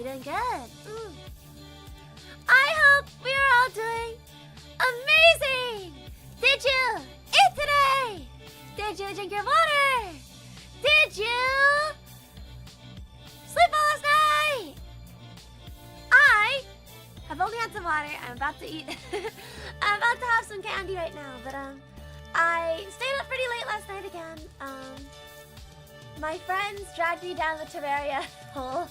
doing good. I hope we are all doing amazing. Did you eat today? Did you drink your water? Did you sleep well last night? I have only had some water. I'm about to eat. I'm about to have some candy right now, but I stayed up pretty late last night again. My friends dragged me down the Terraria hole.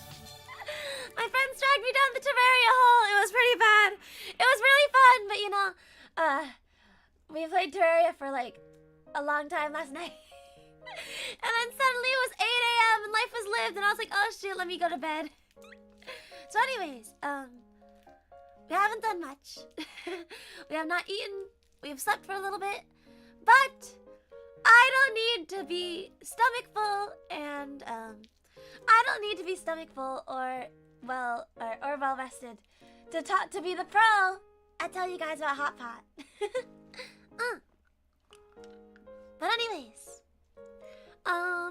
My friends dragged me down the Terraria hole. It was pretty bad. It was really fun, but you know, we played Terraria for like a long time last night. And then suddenly it was 8 a.m. and life was lived, and I was like, oh shit, let me go to bed. So anyways, we haven't done much. We have not eaten. We have slept for a little bit, but I don't need to be stomach full, and I don't need to be stomach full or well rested to be the pro. I tell you guys about HOTPOT. But anyways, how are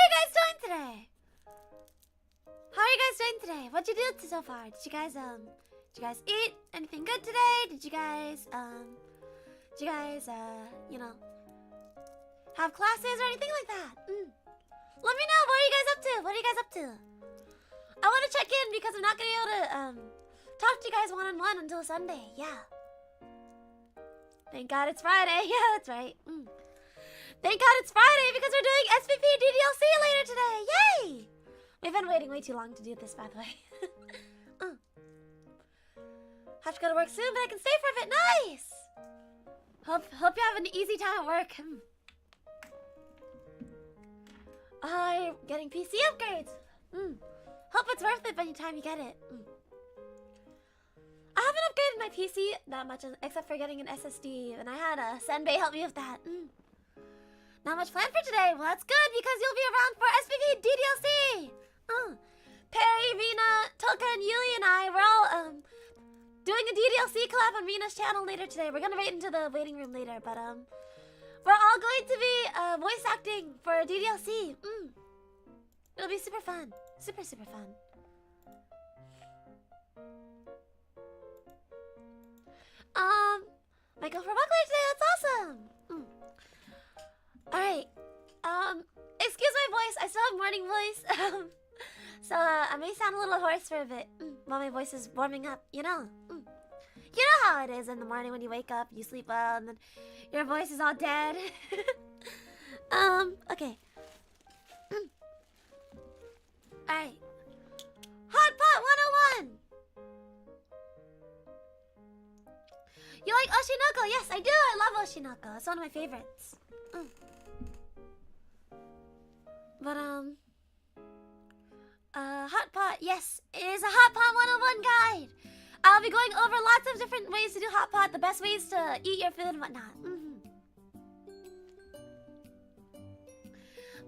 you guys doing today? How are you guys doing today? What'd you do so far? Did you guys eat anything good today? Did you guys you know, have classes or anything like that? Let me know. What are you guys up to? What are you guys up to? I want to check in because I'm not gonna be able to talk to you guys one-on-one until Sunday. Yeah. Thank God it's Friday. Yeah, that's right. Thank God it's Friday because we're doing SPP DDLC later today. Yay! We've been waiting way too long to do this, by the way. Have to go to work soon, but I can stay for a bit. Nice! Hope you have an easy time at work. I'm getting PC upgrades. Hope it's worth it by the time you get it. I haven't upgraded my PC that much, except for getting an SSD, and I had Senbei help me with that. Not much planned for today. Well, that's good because you'll be around for SPP DDLC. Perry, Rena, Tulka, and Yuli and I, we're all doing a DDLC collab on Rena's channel later today. We're gonna wait into the waiting room later, but we're all going to be voice acting for DDLC. It'll be super fun. Super fun. Michael for Buckley today, that's awesome! Alright, excuse my voice, I still have morning voice, so I may sound a little hoarse for a bit, while my voice is warming up, you know? You know how it is in the morning when you wake up, you sleep well, and then your voice is all dead. Okay. Alright. HOTPOT 101! You like Oshinoko? Yes, I do! I love Oshinoko. It's one of my favorites. But, HOTPOT, yes, it is a HOTPOT 101 guide! I'll be going over lots of different ways to do HOTPOT, the best ways to eat your food and whatnot.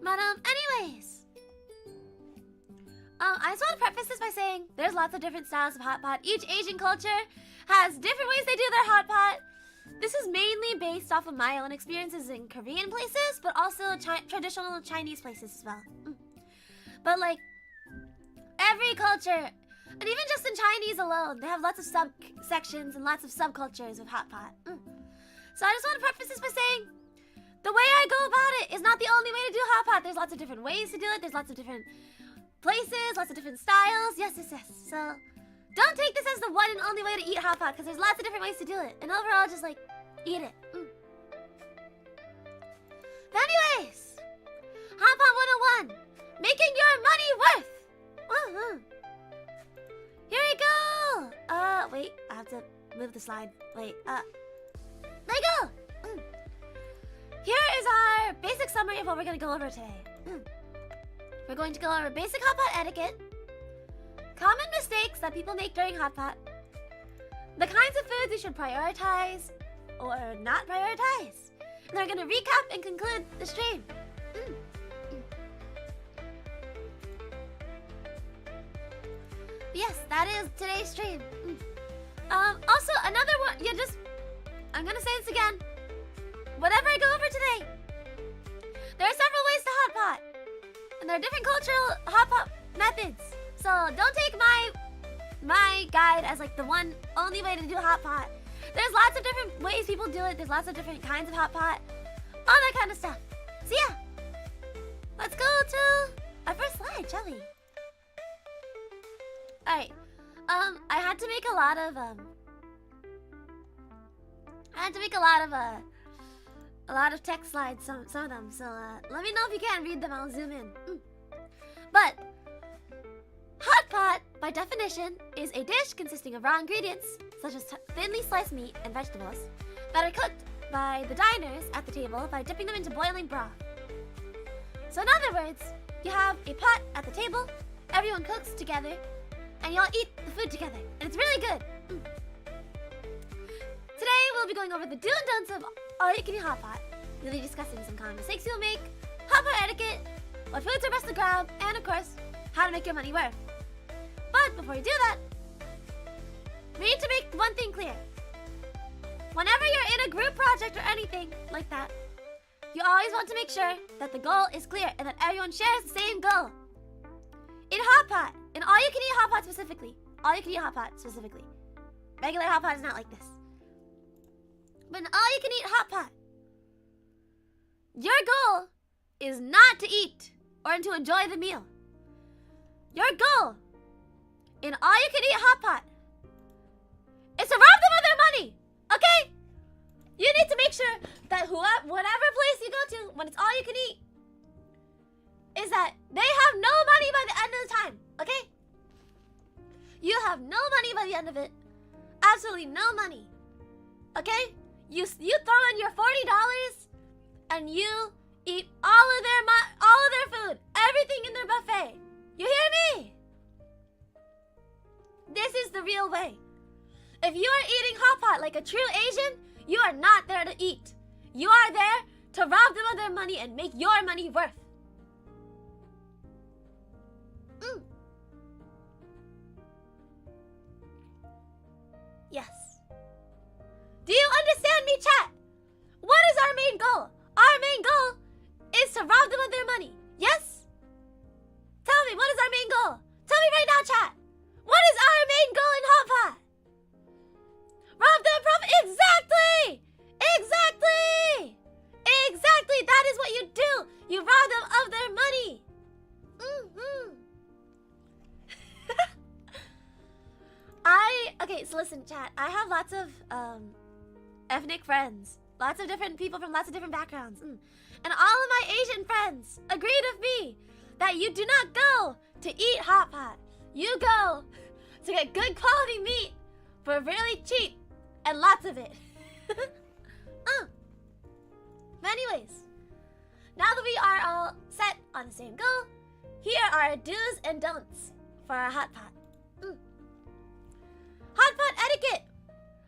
But, anyways. I just want to preface this by saying there's lots of different styles of HOTPOT. Each Asian culture has different ways they do their HOTPOT. This is mainly based off of my own experiences in Korean places, but also traditional Chinese places as well. But like, every culture, and even just in Chinese alone, they have lots of subsections and lots of subcultures of HOTPOT. So I just want to preface this by saying, the way I go about it is not the only way to do HOTPOT. There's lots of different ways to do it. There's lots of different places, lots of different styles. Yes. So don't take this as the one and only way to eat HOTPOT, because there's lots of different ways to do it. And overall, just like, eat it. But anyways, HOTPOT 101, making your money worth. Here we go. Wait, I have to move the slide. Wait, there we go. Here is our basic summary of what we're gonna go over today. We're going to go over basic HOTPOT etiquette, common mistakes that people make during HOTPOT, the kinds of foods you should prioritize or not prioritize, and then we're going to recap and conclude the stream. Yes, that is today's stream. Also, another one, I'm going to say this again. Whatever I go over today, there are several ways to HOTPOT. And there are different cultural HOTPOT methods. So don't take my guide as like the only way to do hot pot. There's lots of different ways people do it. There's lots of different kinds of hot pot, all that kind of stuff. So yeah, let's go to our first slide, shall we? All right. I had to make a lot of a lot of text slides, some of them. So let me know if you can't read them. I'll zoom in. But hot pot, by definition, is a dish consisting of raw ingredients such as thinly sliced meat and vegetables that are cooked by the diners at the table by dipping them into boiling broth. So in other words, you have a pot at the table, everyone cooks together, and you all eat the food together, and it's really good. Today we'll be going over the do and don'ts of all-you-can-eat hot pot. We'll be discussing some common mistakes you'll make, hot pot etiquette, what foods are best to grab, and of course, how to make your money worth. But before we do that, we need to make one thing clear. Whenever you're in a group project or anything like that, you always want to make sure that the goal is clear and that everyone shares the same goal. In hot pot, in all-you-can-eat hot pot specifically, regular hot pot is not like this. But in all-you-can-eat hot pot, your goal is not to eat or to enjoy the meal. Your goal in all-you-can-eat hot pot is to rob them of their money, okay? You need to make sure that whatever place you go to, when it's all-you-can-eat, is that they have no money by the end of the time, okay? You have no money by the end of it. Absolutely no money, okay? You throw in your $40 and you eat all of their food, everything in their buffet. You hear me? This is the real way. If you are eating hot pot like a true Asian, you are not there to eat. You are there to rob them of their money and make your money worth. Yes. Do you understand me, chat? What is our main goal? Our main goal is to rob them of their money. Yes? Tell me, what is our main goal? Tell me right now, chat. What is our main goal in hot pot? Rob them from exactly! That is what you do. You rob them of their money. Okay, so listen, chat. I have lots of ethnic friends. Lots of different people from lots of different backgrounds. And all of my Asian friends agreed with me that you do not go to eat hot pot. You go to get good quality meat for really cheap and lots of it. But anyways, now that we are all set on the same goal, here are do's and don'ts for our hot pot. Hot pot etiquette.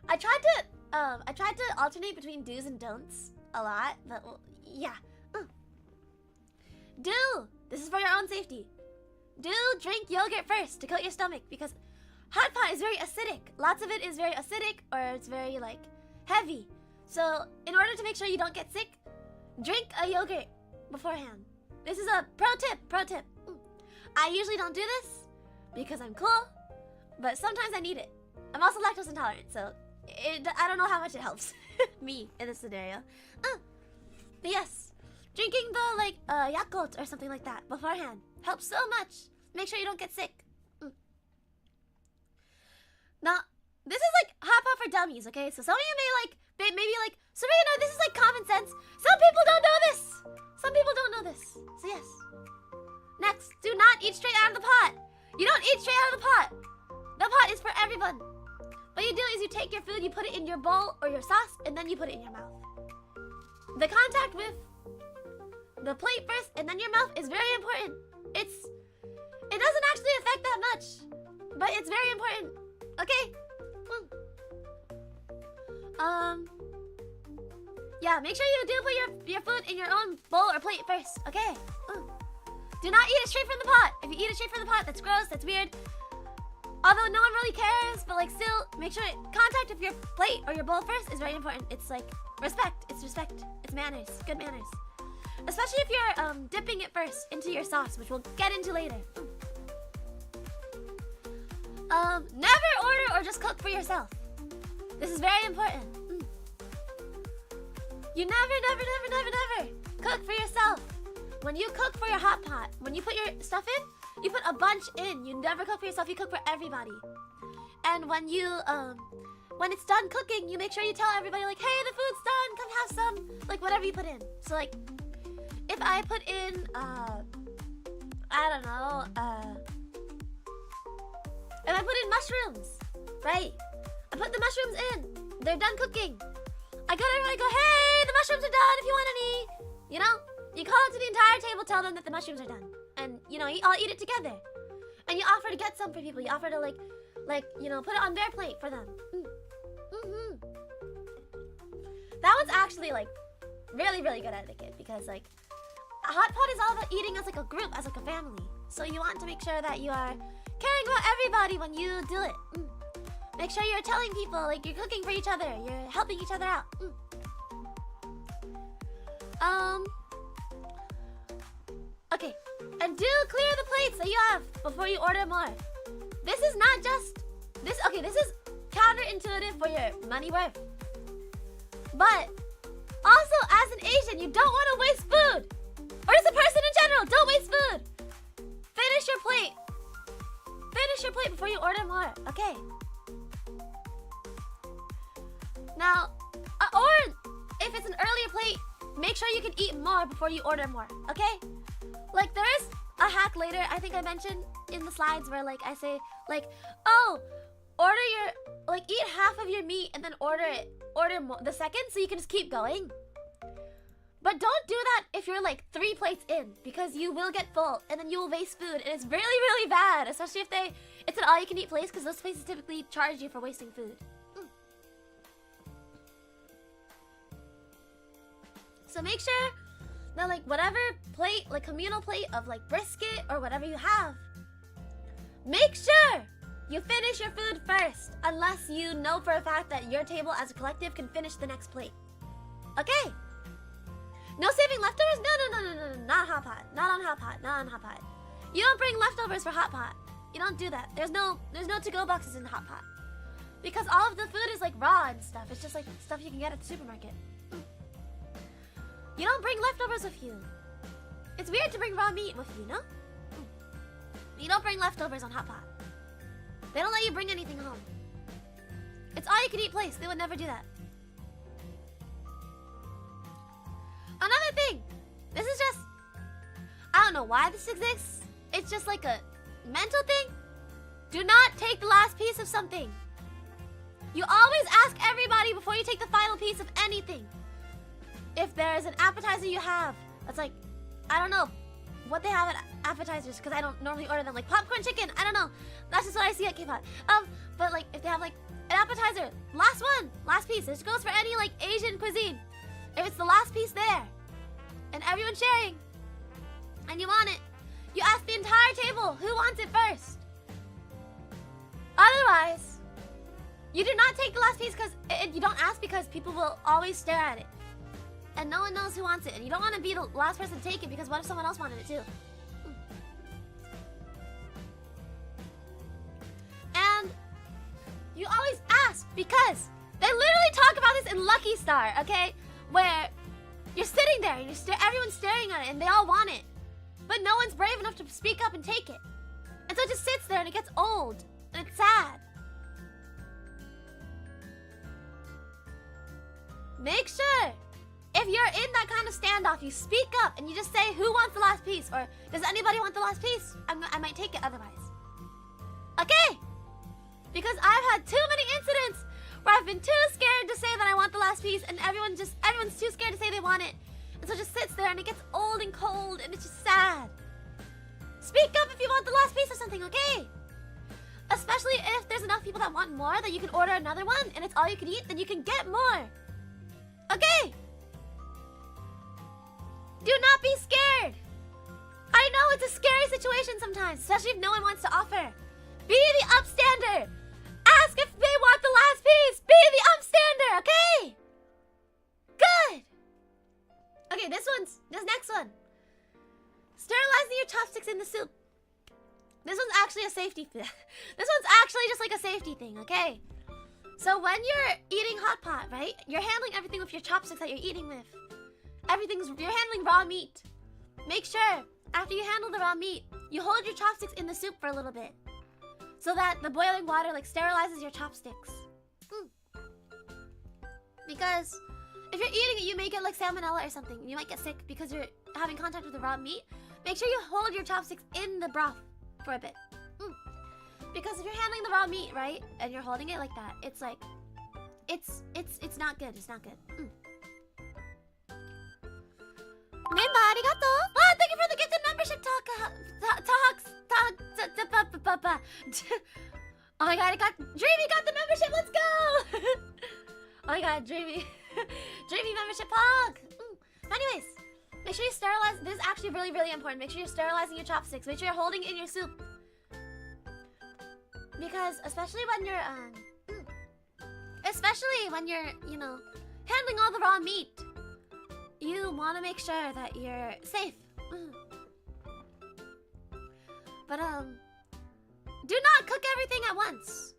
I tried to alternate between do's and don'ts a lot, but well, yeah. Do. This is for your own safety. Do drink yogurt first to coat your stomach because hot pot is very acidic. Lots of it is very acidic or it's very like heavy. So in order to make sure you don't get sick, drink a yogurt beforehand. This is a pro tip. I usually don't do this because I'm cool, but sometimes I need it. I'm also lactose intolerant, so I don't know how much it helps me in this scenario. But yes, drinking the Yakult or something like that beforehand helps so much. Make sure you don't get sick. Now, this is like hot pot for dummies, okay? So some of you may maybe like, Serena, this is like common sense. Some people don't know this. So yes. Next, do not eat straight out of the pot. You don't eat straight out of the pot. The pot is for everyone. What you do is you take your food, you put it in your bowl or your sauce, and then you put it in your mouth. The contact with the plate first and then your mouth is very important. It doesn't actually affect that much, but it's very important. Okay? Yeah, make sure you do put your food in your own bowl or plate first, okay? Do not eat it straight from the pot. If you eat it straight from the pot, that's gross, that's weird. Although no one really cares, but like still, make sure contact with your plate or your bowl first is very important. It's like respect. It's manners, good manners. Especially if you're dipping it first into your sauce, which we'll get into later. Never order or just cook for yourself. This is very important. You never cook for yourself. When you cook for your hot pot, when you put your stuff in, you put a bunch in. You never cook for yourself, you cook for everybody. And when you, when it's done cooking, you make sure you tell everybody, like, hey, the food's done, come have some, like, whatever you put in. So, like, if I put in, I don't know, if I put in mushrooms, right? I put the mushrooms in, they're done cooking. I go to everybody, go, hey, the mushrooms are done if you want any. You know? You call it to the entire table, tell them that the mushrooms are done. And, you know, all eat it together. And you offer to get some for people. You offer to, like, you know, put it on their plate for them. That one's actually, like, really good etiquette. Because, like, a hot pot is all about eating as, like, a group, as, like, a family. So you want to make sure that you are caring about everybody when you do it. Make sure you're telling people, like, you're cooking for each other. You're helping each other out. Okay. And do clear the plates that you have before you order more. This is not just... This is counterintuitive for your money worth. But also, as an Asian, you don't want to waste food. Or as a person in general, don't waste food. Finish your plate. Finish your plate before you order more. Okay. Now, or if it's an earlier plate, make sure you can eat more before you order more. Okay? Like, there is a hack later, I think I mentioned in the slides where, like, I say, like, oh, order your, like, eat half of your meat and then order more, the second, so you can just keep going. But don't do that if you're, like, 3 plates in, because you will get full and then you will waste food, and it's really bad, especially if it's an all-you-can-eat place, because those places typically charge you for wasting food. So make sure that, like, whatever plate, like, communal plate of, like, brisket or whatever you have, make sure you finish your food first, unless you know for a fact that your table as a collective can finish the next plate. Okay? No saving leftovers? No, not hot pot. Not on hot pot. Not on hot pot. You don't bring leftovers for hot pot. You don't do that. There's no to-go boxes in the hot pot. Because all of the food is, like, raw and stuff. It's just, like, stuff you can get at the supermarket. You don't bring leftovers with you. It's weird to bring raw meat with you, no? You don't bring leftovers on hot pot. They don't let you bring anything home. It's all you can eat place. They would never do that. Another thing. This is just... I don't know why this exists. It's just like a mental thing. Do not take the last piece of something. You always ask everybody before you take the final piece of anything. If there's an appetizer you have, that's like, I don't know what they have at appetizers, because I don't normally order them, like popcorn chicken, I don't know. That's just what I see at K-pop. But like, if they have like an appetizer, last piece. This goes for any like Asian cuisine. If it's the last piece there, and everyone's sharing, and you want it, you ask the entire table who wants it first. Otherwise, you do not take the last piece, because you don't ask, because people will always stare at it. And no one knows who wants it. And you don't want to be the last person to take it, because what if someone else wanted it too? And you always ask, because they literally talk about this in Lucky Star, okay? Where you're sitting there and everyone's staring at it and they all want it. But no one's brave enough to speak up and take it. And so it just sits there and it gets old. And it's sad. Make sure, if you're in that kind of standoff, you speak up and you just say, who wants the last piece? Or, does anybody want the last piece? I might take it otherwise. Okay? Because I've had too many incidents where I've been too scared to say that I want the last piece, and everyone's too scared to say they want it. And so it just sits there and it gets old and cold and it's just sad. Speak up if you want the last piece of something, okay? Especially if there's enough people that want more that you can order another one and it's all you can eat, then you can get more. Okay? Do not be scared. I know it's a scary situation sometimes, especially if no one wants to offer. Be the upstander. Ask if they want the last piece. Be the upstander, okay? Good. Okay, this next one. Sterilizing your chopsticks in the soup. This one's actually a safety thing. This one's actually just like a safety thing, okay? So when you're eating hot pot, right? You're handling everything with your chopsticks that you're eating with. You're handling raw meat. Make sure, after you handle the raw meat, you hold your chopsticks in the soup for a little bit. So that the boiling water like sterilizes your chopsticks. Because if you're eating it, you may get like salmonella or something. You might get sick because you're having contact with the raw meat. Make sure you hold your chopsticks in the broth for a bit. Because if you're handling the raw meat, right, and you're holding it like that, it's like, it's not good. It's not good. Member, arigato. Ah, thank you for the gifted membership Oh my god, Dreamy got the membership. Let's go. Oh my god, Dreamy. Dreamy membership hug. Anyways, make sure you sterilize. This is actually really, really important. Make sure you're sterilizing your chopsticks. Make sure you're holding it in your soup. Because especially when you're you know, handling all the raw meat, you want to make sure that you're safe. But do not cook everything at once.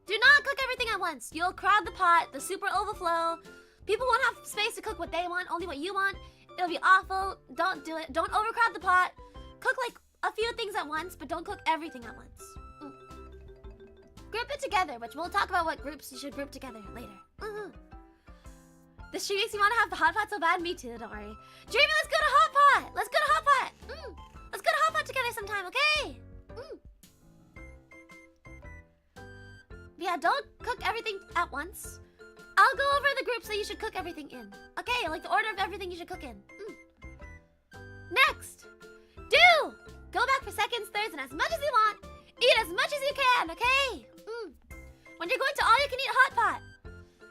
Do not cook everything at once. You'll crowd the pot, the soup will overflow. People won't have space to cook what they want, only what you want. It'll be awful. Don't do it. Don't overcrowd the pot. Cook like a few things at once, but don't cook everything at once. Group it together, which we'll talk about what groups you should group together later. This stream makes me want to have the hot pot so bad. Me too, don't worry. Dreamy, let's go to hot pot. Let's go to hot pot. Let's go to hot pot together sometime, okay? Yeah, don't cook everything at once. I'll go over the groups that you should cook everything in. Okay, like the order of everything you should cook in. Next, go back for seconds, thirds, and as much as you want. Eat as much as you can, okay? When you're going to all-you-can-eat hot pot,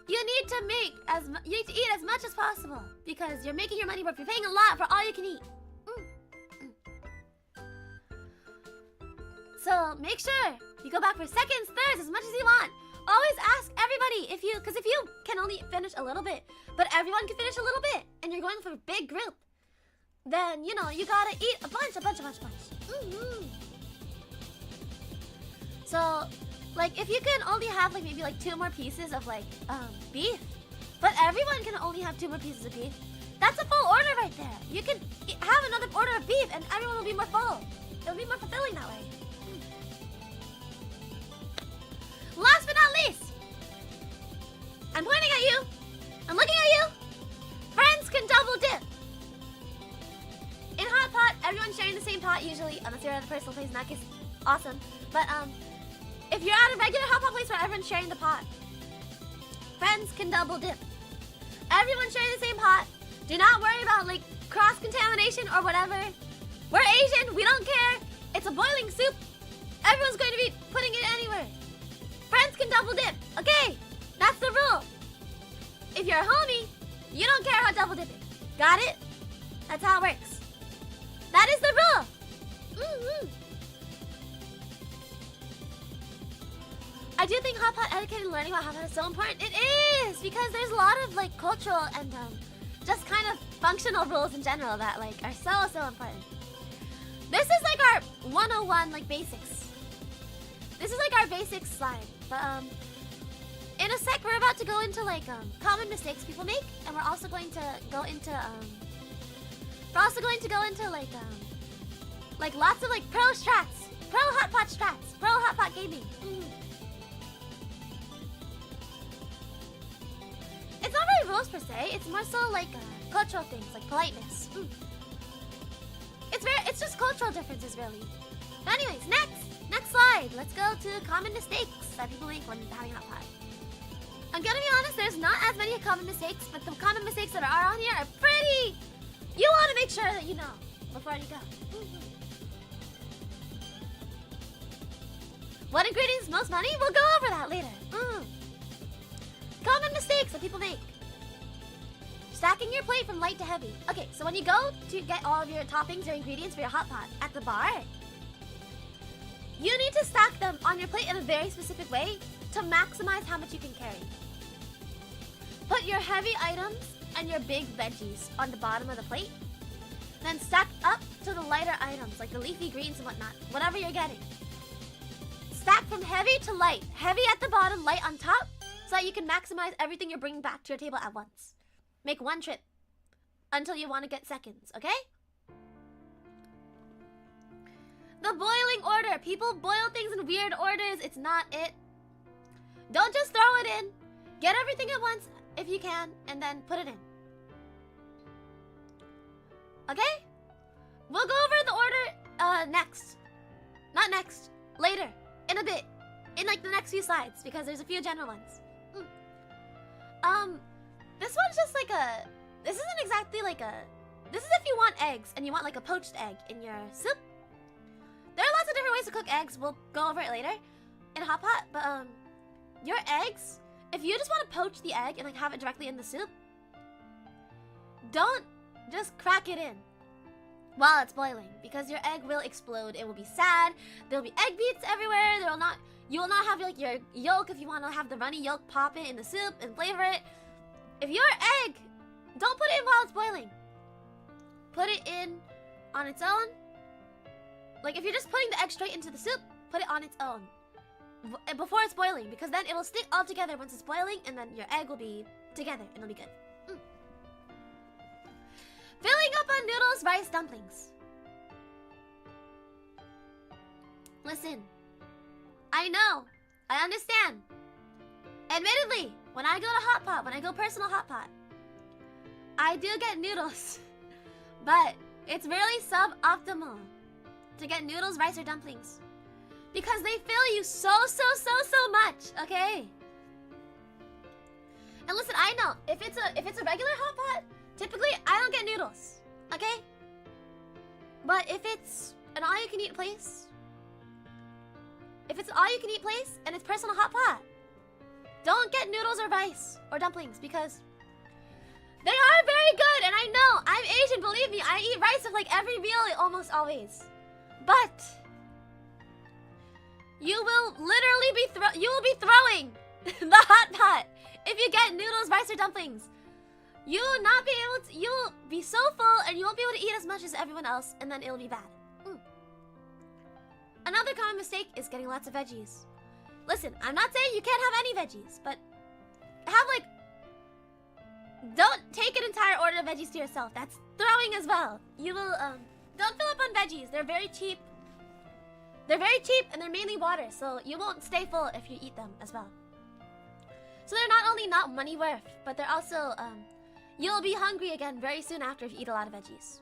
you need to eat as much as possible because you're making your money worth. You're paying a lot for all you can eat. So make sure you go back for seconds, thirds, as much as you want. Always ask everybody because if you can only finish a little bit, but everyone can finish a little bit, and you're going for a big group, then you know you gotta eat a bunch. So, like, if you can only have like maybe like 2 more pieces of like beef, but everyone can only have 2 more pieces of beef, that's a full order right there. You can have another order of beef, and everyone will be more full. It'll be more fulfilling that way. Last but not least, I'm pointing at you. I'm looking at you. Friends can double dip. In hot pot, everyone's sharing the same pot usually, unless you're at a personal place. In that case, awesome. But if you're at a regular hot pot place where everyone's sharing the pot, friends can double dip. Everyone's sharing the same pot. Do not worry about like cross-contamination or whatever. We're Asian, we don't care. It's a boiling soup. Everyone's going to be putting it anywhere. Friends can double dip. Okay, that's the rule. If you're a homie, you don't care about double dipping. Got it? That's how it works. That is the rule. I do think hot pot etiquette and learning about hot pot is so important. It is, because there's a lot of like cultural and just kind of functional rules in general that like are so important. This is like our 101 like basics. This is like our basics slide. But in a sec we're about to go into like common mistakes people make, and we're also going to go into like lots of like pro strats, pro hot pot strats, pro hot pot gaming. It's not really rules per se. It's more so like cultural things, like politeness. It's just cultural differences, really. But anyways, next slide. Let's go to common mistakes that people make when having hot pot. I'm gonna be honest. There's not as many common mistakes, but the common mistakes that are on here are pretty. You want to make sure that you know before you go. What ingredients most money? We'll go over that later. Common mistakes that people make. Stacking your plate from light to heavy. Okay, so when you go to get all of your toppings or ingredients for your hot pot at the bar, you need to stack them on your plate in a very specific way to maximize how much you can carry. Put your heavy items and your big veggies on the bottom of the plate. Then stack up to the lighter items like the leafy greens and whatnot, whatever you're getting. heavy to light. Heavy at the bottom, light on top, so that you can maximize everything you're bringing back to your table at once. Make one trip until you want to get seconds, okay? The boiling order. People boil things in weird orders. It's not it. Don't just throw it in. Get everything at once if you can, and then put it in. Okay? We'll go over the order next. Not next. Later. In a bit. In like the next few slides, because there's a few general ones. This one's just like a... This isn't exactly like a... This is if you want eggs, and you want like a poached egg in your soup. There are lots of different ways to cook eggs. We'll go over it later in HOTPOT, but your eggs, if you just want to poach the egg and like have it directly in the soup, don't just crack it in while it's boiling, because your egg will explode. It will be sad. There'll be egg beats everywhere. You will not have like your yolk if you want to have the runny yolk. Pop it in the soup and flavor it. If your egg, don't put it in while it's boiling. Put it in on its own. Like if you're just putting the egg straight into the soup, put it on its own before it's boiling, because then it will stick all together once it's boiling, and then your egg will be together and it'll be good. Filling up on noodles, rice, dumplings. Listen, I know, I understand. Admittedly, when I go to HOTPOT, when I go personal HOTPOT, I do get noodles, but it's really suboptimal to get noodles, rice, or dumplings, because they fill you so much, okay? And listen, I know, if it's a regular HOTPOT, typically I don't get noodles, okay? But if it's an all-you-can-eat place, and it's personal HOTPOT, don't get noodles or rice or dumplings, because they are very good, and I know, I'm Asian, believe me, I eat rice with like every meal almost always. But you will literally be throwing the HOTPOT if you get noodles, rice, or dumplings. You will not be able to. You will be so full, and you won't be able to eat as much as everyone else, and then it'll be bad. Another common mistake is getting lots of veggies. Listen, I'm not saying you can't have any veggies, but have like. Don't take an entire order of veggies to yourself. That's throwing as well. You will Don't fill up on veggies. They're very cheap. They're very cheap, and they're mainly water, so you won't stay full if you eat them as well. So they're not only not money worth, but they're also, you'll be hungry again very soon after if you eat a lot of veggies.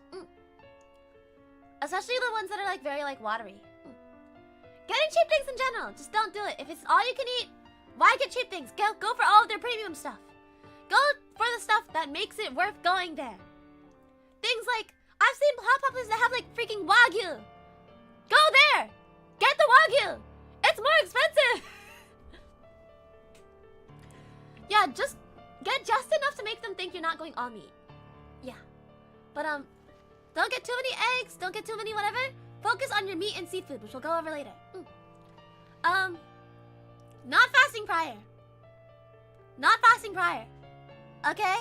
Especially the ones that are like very like watery. Getting cheap things in general, just don't do it. If it's all you can eat, why get cheap things? Go for all of their premium stuff. Go for the stuff that makes it worth going there. Things like, I've seen HOTPOT places that have like freaking Wagyu. Go there! Get the Wagyu! It's more expensive! Yeah, just get just enough to make them think you're not going all meat. Yeah. But don't get too many eggs, don't get too many whatever. Focus on your meat and seafood, which we'll go over later. Not fasting prior. Not fasting prior. Okay?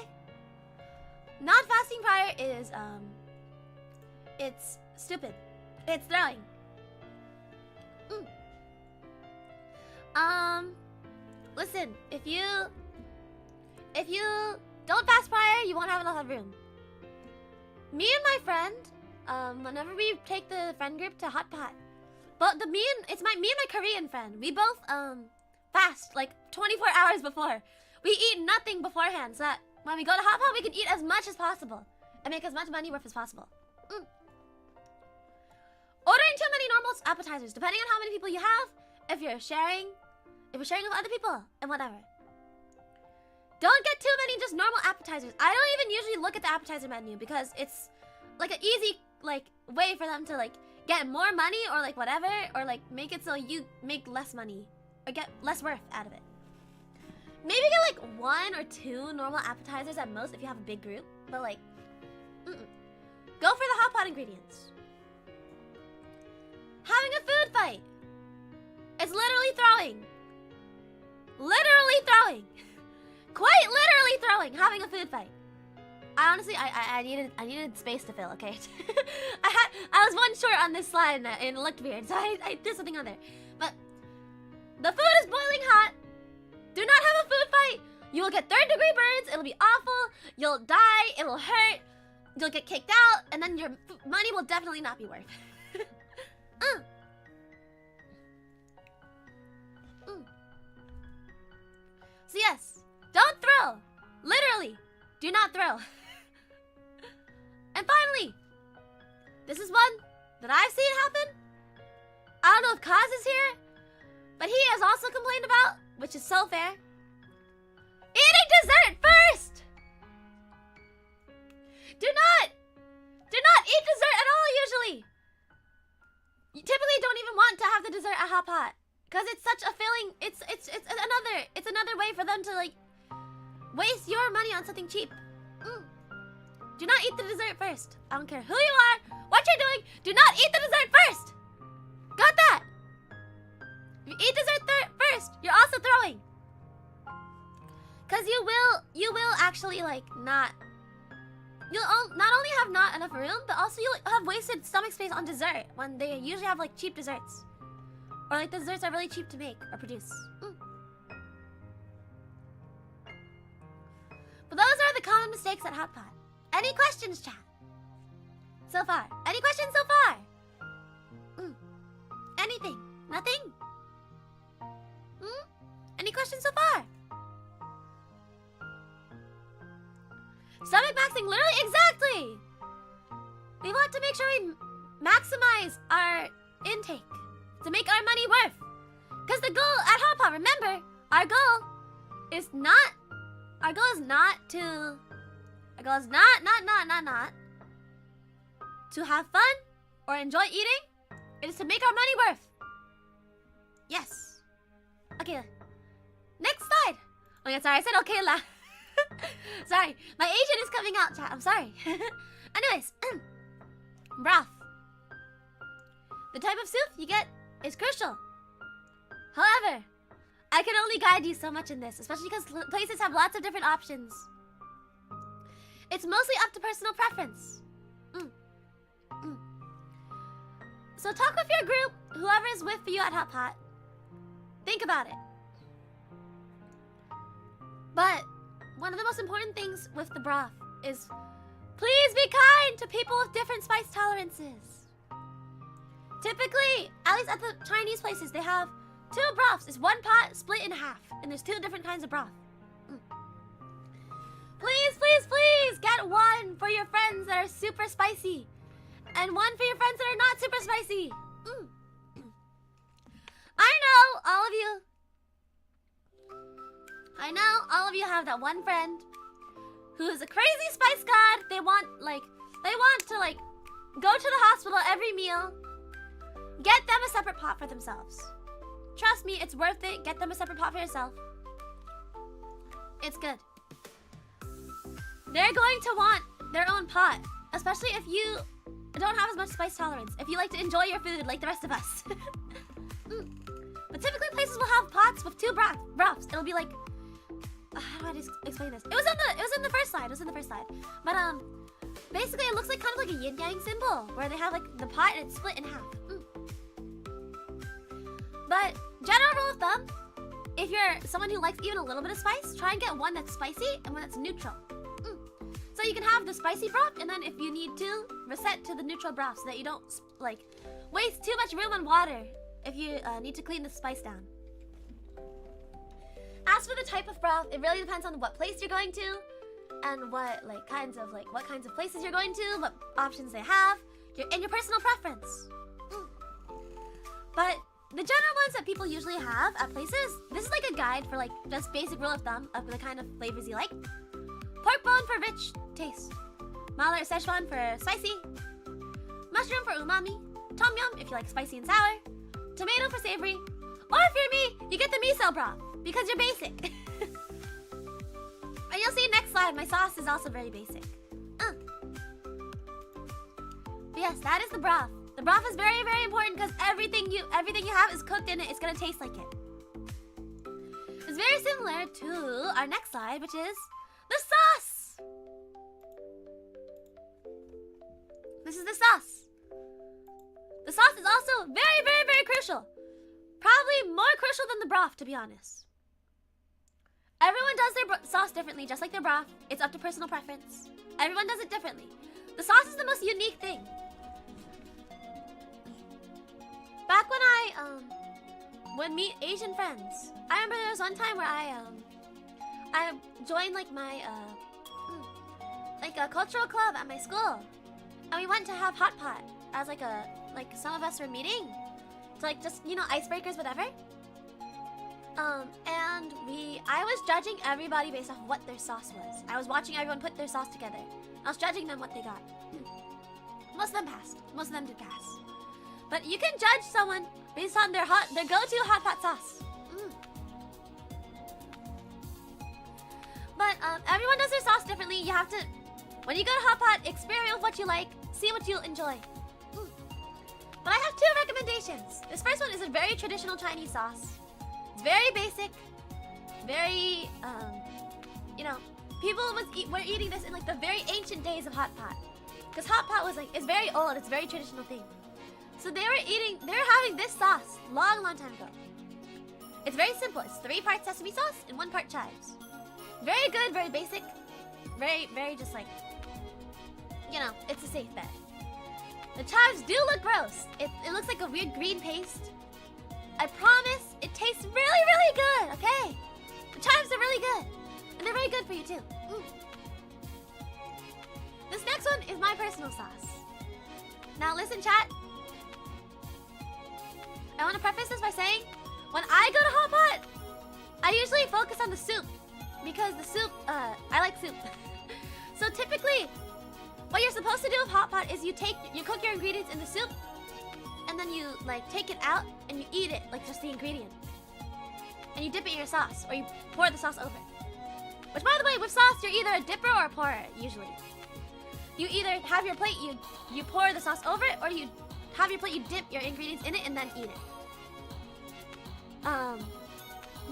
Not fasting prior is, it's stupid. It's throwing. Listen, if you don't fast prior, you won't have enough room. Me and my friend, whenever we take the friend group to HOTPOT, but me and my Korean friend, we both fast like 24 hours before. We eat nothing beforehand, so that when we go to HOTPOT, we can eat as much as possible and make as much money worth as possible. Ordering too many normal appetizers, depending on how many people you have, if you're sharing with other people, and whatever. Don't get too many just normal appetizers. I don't even usually look at the appetizer menu, because it's like an easy like way for them to like get more money or like whatever, or like make it so you make less money or get less worth out of it. Maybe get like 1 or 2 normal appetizers at most if you have a big group, but like, go for the HOTPOT ingredients. Having a food fight. It's literally throwing. Literally throwing. Quite literally throwing. Having a food fight. I honestly, I needed space to fill. Okay, I was one short on this slide and it looked weird, so I did something on there. But The food is boiling hot. Do not have a food fight. You will get third-degree burns. It'll be awful. You'll die. It'll hurt. You'll get kicked out, and then your money will definitely not be worth. So yes, don't throw. Literally, do not throw. And finally, this is one that I've seen happen. I don't know if Kaz is here, but he has also complained about, which is so fair. Eating dessert first! Do not eat dessert at all usually. You typically don't even want to have the dessert at HOTPOT because it's such a filling. It's another way for them to like waste your money on something cheap. Do not eat the dessert first. I don't care who you are, what you're doing. Do not eat the dessert first. Got that? If you eat dessert first, you're also throwing. Cause you will actually like not. You'll not only have not enough room, but also you'll have wasted stomach space on dessert when they usually have like cheap desserts, or like the desserts are really cheap to make or produce. But those are the common mistakes at HOTPOT. Any questions, chat? So far? Any questions so far? Anything? Nothing? Any questions so far? Stomach maxing, literally, exactly! We want to make sure we maximize our intake to make our money worth. Because the goal at HOTPOT, remember, our goal is not to have fun or enjoy eating. It is to make our money worth. Yes. Okay, next slide. Oh yeah, sorry, I said okay la. Sorry, my agent is coming out, chat. I'm sorry. Anyways, broth. The type of soup you get is crucial. However, I can only guide you so much in this, especially because places have lots of different options. It's mostly up to personal preference. So talk with your group, whoever is with you at HOTPOT. Think about it. But one of the most important things with the broth is please be kind to people with different spice tolerances. Typically, at least at the Chinese places, they have 2 broths. It's one pot split in half, and there's 2 different kinds of broth. Please, please, please get one for your friends that are super spicy, and one for your friends that are not super spicy. I know all of you have that one friend who is a crazy spice god. They want to go to the hospital every meal. Get them a separate pot for themselves. Trust me, it's worth it. Get them a separate pot for yourself. It's good. They're going to want their own pot, especially if you don't have as much spice tolerance. If you like to enjoy your food like the rest of us. But typically places will have pots with 2 broths. It'll be like, how do I just explain this? It was in the first slide. But basically it looks like kind of like a yin yang symbol where they have like the pot and it's split in half. But general rule of thumb, if you're someone who likes even a little bit of spice, try and get one that's spicy and one that's neutral. So you can have the spicy broth, and then if you need to, reset to the neutral broth so that you don't like waste too much room on water if you need to clean the spice down. As for the type of broth, it really depends on what place you're going to and what kinds of places you're going to, what options they have, and your personal preference. But the general ones that people usually have at places, this is like a guide for like just basic rule of thumb of the kind of flavors you like. Pork bone for rich taste, mala or Szechuan for spicy, mushroom for umami, tom yum if you like spicy and sour, tomato for savory, or if you're me, you get the miso broth because you're basic. And you'll see next slide, my sauce is also very basic. But yes, that is the broth. The broth is very, very important because everything you have is cooked in it. It's gonna taste like it. It's very similar to our next slide, which is the sauce. This is the sauce. The sauce is also very, very, very crucial. Probably more crucial than the broth, to be honest. Everyone does their sauce differently, just like their broth. It's up to personal preference. Everyone does it differently. The sauce is the most unique thing. Back when I would meet Asian friends, I remember there was one time where I joined like my like a cultural club at my school, and we went to have HOTPOT as like some of us were meeting to like just, you know, icebreakers, whatever. And I was judging everybody based off what their sauce was. I was watching everyone put their sauce together. I was judging them what they got. Most of them passed. Most of them did pass. But you can judge someone based on their go-to HOTPOT sauce. But everyone does their sauce differently. You have to, when you go to HOTPOT, experiment with what you like, see what you'll enjoy. But I have 2 recommendations. This first one is a very traditional Chinese sauce. It's very basic, very, you know, people were eating this in like the very ancient days of HOTPOT. Because HOTPOT was like, it's very old, it's a very traditional thing. So they were having this sauce long time ago. It's very simple. It's 3 parts sesame sauce and 1 part chives. Very good, very basic, very just like, you know, it's a safe bet. The chives do look gross. It looks like a weird green paste. I promise it tastes really good, okay? The chives are really good. And they're very good for you too. This next one is my personal sauce. Now listen, chat. I want to preface this by saying, when I go to HOTPOT, I usually focus on the soup. Because the soup, I like soup. So typically, what you're supposed to do with HOTPOT is you cook your ingredients in the soup, and then you like take it out and you eat it like just the ingredient. And you dip it in your sauce, or you pour the sauce over. Which, by the way, with sauce, you're either a dipper or a pourer, usually. You either have your plate, you pour the sauce over it, or you have your plate, you dip your ingredients in it, and then eat it.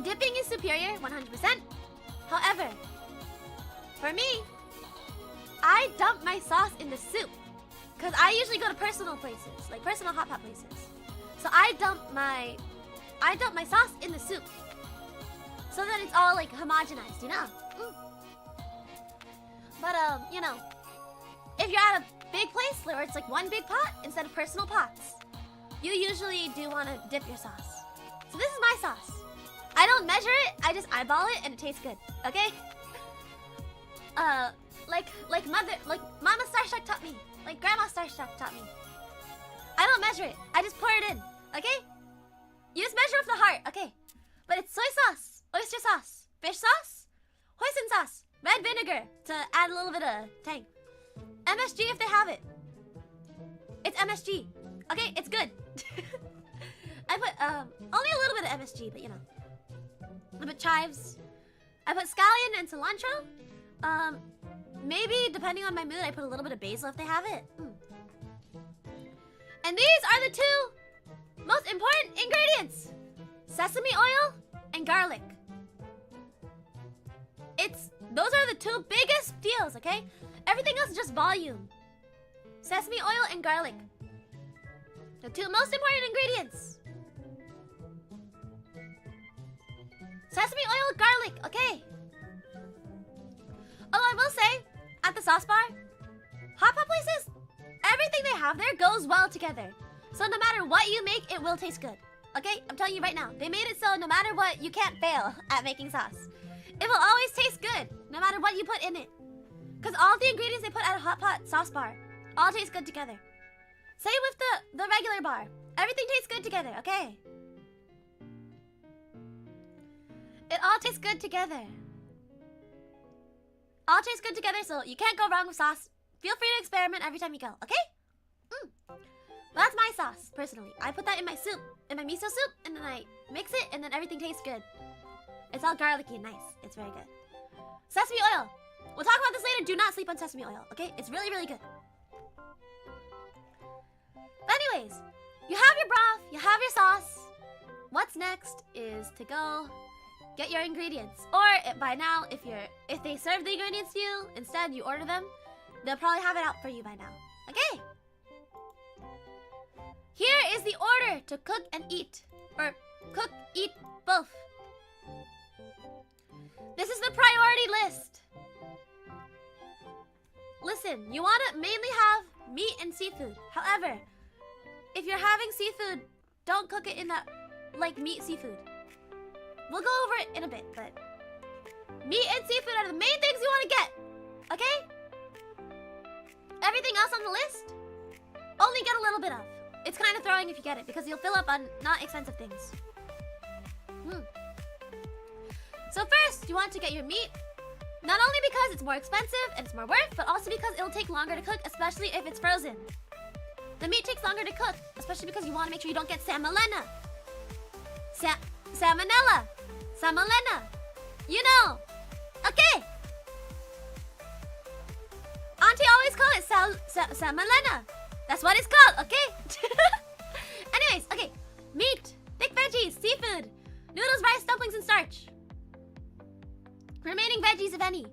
Dipping is superior, 100%. However, for me, I dump my sauce in the soup. Because I usually go to personal places, like personal HOTPOT places. So I dump my sauce in the soup. So that it's all like homogenized, you know? But you know, if you're at a big place where it's like one big pot instead of personal pots, you usually do want to dip your sauce. So this is my sauce. I don't measure it, I just eyeball it and it tastes good, okay? Like Mama Starstruck taught me. Like Grandma Starstruck taught me. I don't measure it. I just pour it in. Okay? You just measure with the heart. Okay. But it's soy sauce, oyster sauce, fish sauce, hoisin sauce, red vinegar to add a little bit of tang. MSG if they have it. It's MSG. Okay? It's good. I put only a little bit of MSG, but you know. I put chives. I put scallion and cilantro. Maybe, depending on my mood, I put a little bit of basil if they have it. And these are the 2 most important ingredients. Sesame oil and garlic. Those are the 2 biggest deals, okay? Everything else is just volume. Sesame oil and garlic. The 2 most important ingredients. Sesame oil, garlic, okay? Although I will say, at the sauce bar, HOTPOT places, everything they have there goes well together. So no matter what you make, it will taste good. Okay? I'm telling you right now. They made it so no matter what, you can't fail at making sauce. It will always taste good, no matter what you put in it. Because all the ingredients they put at a HOTPOT sauce bar all taste good together. Same with the regular bar. Everything tastes good together, okay? It all tastes good together. All tastes good together, so you can't go wrong with sauce. Feel free to experiment every time you go, okay? Well, that's my sauce, personally. I put that in my soup, in my miso soup, and then I mix it, and then everything tastes good. It's all garlicky and nice. It's very good. Sesame oil. We'll talk about this later. Do not sleep on sesame oil, okay? It's really good. But anyways, you have your broth, you have your sauce. What's next is to go get your ingredients. Or by now, if they serve the ingredients to you, instead you order them, they'll probably have it out for you by now. Okay? Here is the order to cook and eat. Or cook, eat, Both. This is the priority list. Listen, you want to mainly have meat and seafood. However, if you're having seafood, don't cook it in that, like, meat seafood. We'll go over it in a bit, but meat and seafood are the main things you want to get. Okay? Everything else on the list, only get a little bit of. It's kind of throwing if you get it, because you'll fill up on not expensive things. So first, you want to get your meat, not only because it's more expensive and it's more worth, but also because it'll take longer to cook, especially if it's frozen. The meat takes longer to cook, especially because you want to make sure you don't get salmonella. Salmonella. Salmonella. You know. Okay. Auntie always call it salmonella. That's what it's called, okay? Anyways, okay. Meat, thick veggies, seafood, noodles, rice, dumplings, and starch. Remaining veggies, if any.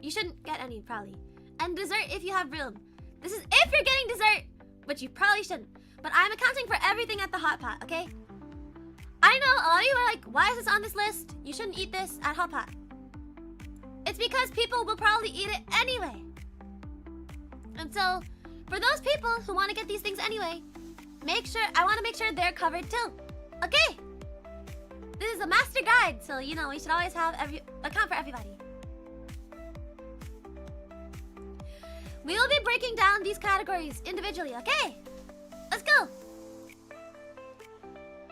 You shouldn't get any, probably. And dessert if you have room. This is if you're getting dessert, but you probably shouldn't. But I'm accounting for everything at the hot pot, okay? I know a lot of you are like, why is this on this list? You shouldn't eat this at hot pot. It's because people will probably eat it anyway. And so, for those people who want to get these things anyway, I want to make sure they're covered too. Okay? This is a master guide, so you know we should always have account for everybody. We will be breaking down these categories individually, okay? Let's go.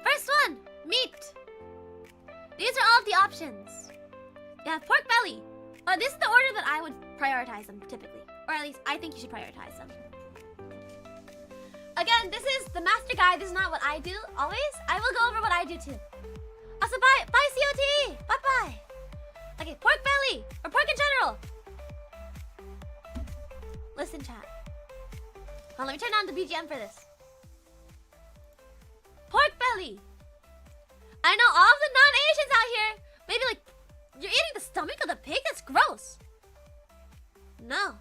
First one, meat. These are all of the options. You have pork belly. This is the order that I would prioritize them typically, or at least I think you should prioritize them. Again, this is the master guide. This is not what I do always. I will go over what I do too. Also, bye COT. Bye. Okay, pork belly or pork in general. Listen, chat. Hold on, let me turn on the BGM for this. Pork belly. I know all of the non-Asians out here maybe like, you're eating the stomach of the pig? That's gross. No.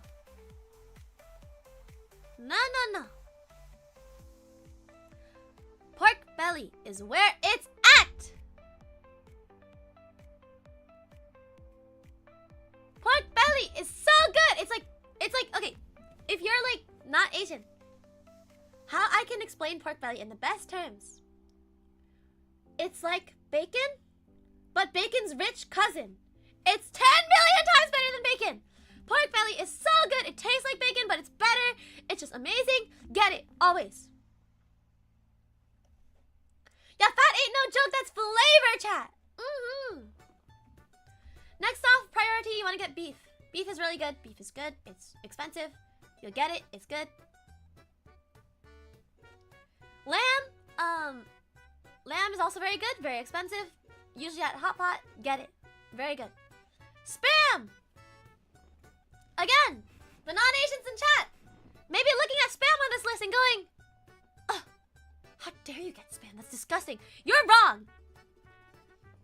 No. Pork belly is where it's at. Pork belly is so good. It's like, okay, if you're like not Asian, how I can explain pork belly in the best terms. It's like bacon, but bacon's rich cousin. It's 10 million times better than bacon. Pork belly is so good. It tastes like bacon, but it's better. It's just amazing. Get it, always. Yeah, fat ain't no joke. That's flavor, chat. Next off, priority, you want to get beef. Beef is really good. Beef is good. It's expensive. You'll get it. It's good. Lamb. Lamb is also very good. Very expensive. Usually at Hot Pot. Get it. Very good. Spam. Again, the non-Asians in chat maybe looking at spam on this list and going, oh, how dare you get spam? That's disgusting. You're wrong.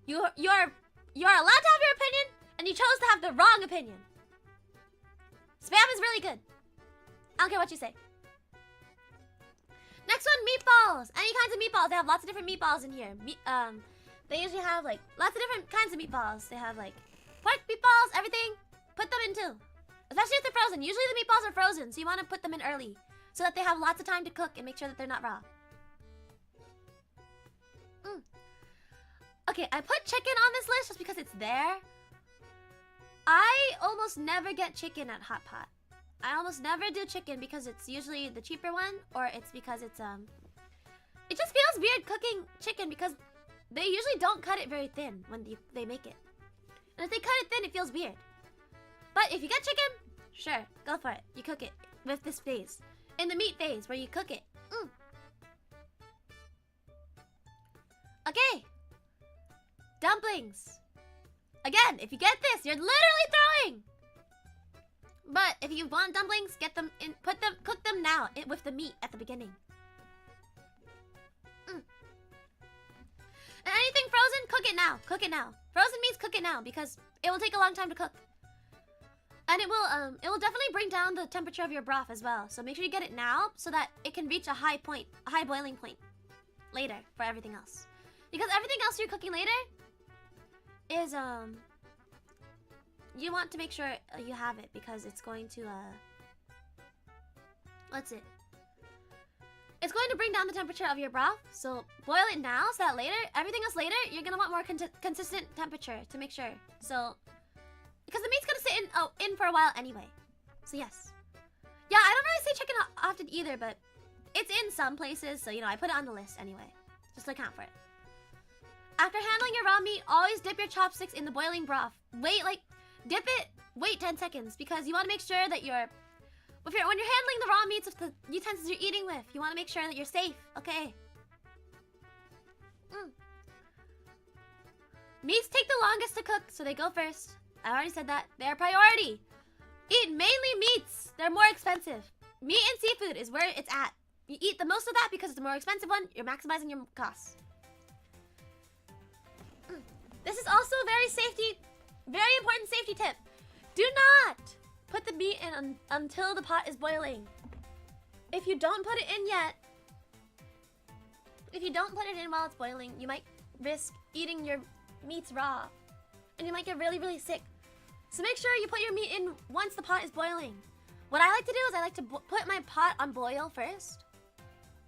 You're allowed to have your opinion, and you chose to have the wrong opinion. Spam is really good. I don't care what you say. Next one, meatballs. Any kinds of meatballs. They have lots of different meatballs in here. They usually have like lots of different kinds of meatballs. They have like pork meatballs, everything. Put them in too. Especially if they're frozen. Usually the meatballs are frozen, so you want to put them in early so that they have lots of time to cook and make sure that they're not raw. Okay, I put chicken on this list just because it's there. I almost never get chicken at Hot Pot. I almost never do chicken because it's usually the cheaper one, or it's because it's it just feels weird cooking chicken because they usually don't cut it very thin when they make it. And if they cut it thin, it feels weird. But if you get chicken, sure, go for it. You cook it with this phase. In the meat phase where you cook it. Okay. Dumplings. Again, if you get this, you're literally throwing. But if you want dumplings, get them in, cook them now with the meat at the beginning. And anything frozen, cook it now. Cook it now. Frozen meats, cook it now because it will take a long time to cook. And it will definitely bring down the temperature of your broth as well. So make sure you get it now so that it can reach a high boiling point later for everything else. Because everything else you're cooking later is you want to make sure you have it because it's going to what's it? It's going to bring down the temperature of your broth. So boil it now so that later, everything else later, you're gonna want more consistent temperature to make sure. So because the meat's gonna sit in for a while anyway. So yes. Yeah, I don't really say chicken often either, but it's in some places, so you know, I put it on the list anyway. Just to account for it. After handling your raw meat, always dip your chopsticks in the boiling broth. Dip it, wait 10 seconds, because you want to make sure that when you're handling the raw meats with the utensils you're eating with, you want to make sure that you're safe, okay? Meats take the longest to cook, so they go first. I already said that. They're a priority. Eat mainly meats. They're more expensive. Meat and seafood is where it's at. You eat the most of that because it's the more expensive one. You're maximizing your costs. This is also a very important safety tip. Do not put the meat in until the pot is boiling. If you don't put it in yet, if you don't put it in while it's boiling, you might risk eating your meats raw. And you might get really, really sick. So make sure you put your meat in once the pot is boiling. What I like to do is I like to put my pot on boil first.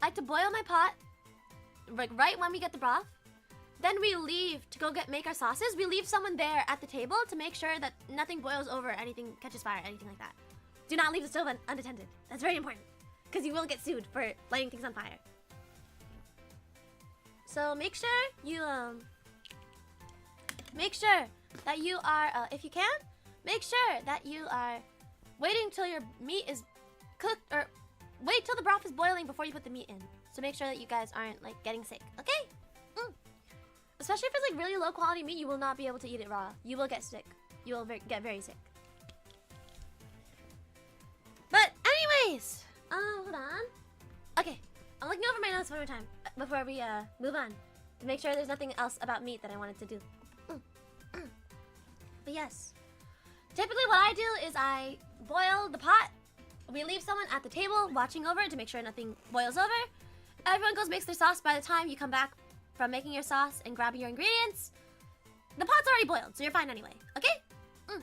I like to boil my pot right when we get the broth. Then we leave to go make our sauces. We leave someone there at the table to make sure that nothing boils over, anything catches fire, anything like that. Do not leave the stove unattended. That's very important because you will get sued for lighting things on fire. So make sure you that you are, if you can, make sure that you are waiting till your meat is cooked, or wait till the broth is boiling before you put the meat in. So make sure that you guys aren't like getting sick, okay? Especially if it's like really low quality meat, you will not be able to eat it raw. You will get sick. You will get very sick. But anyways, hold on. Okay, I'm looking over my notes one more time before we move on to make sure there's nothing else about meat that I wanted to do. But yes, typically what I do is I boil the pot. We leave someone at the table watching over to make sure nothing boils over. Everyone goes makes their sauce. By the time you come back from making your sauce and grabbing your ingredients, the pot's already boiled, so you're fine anyway, okay?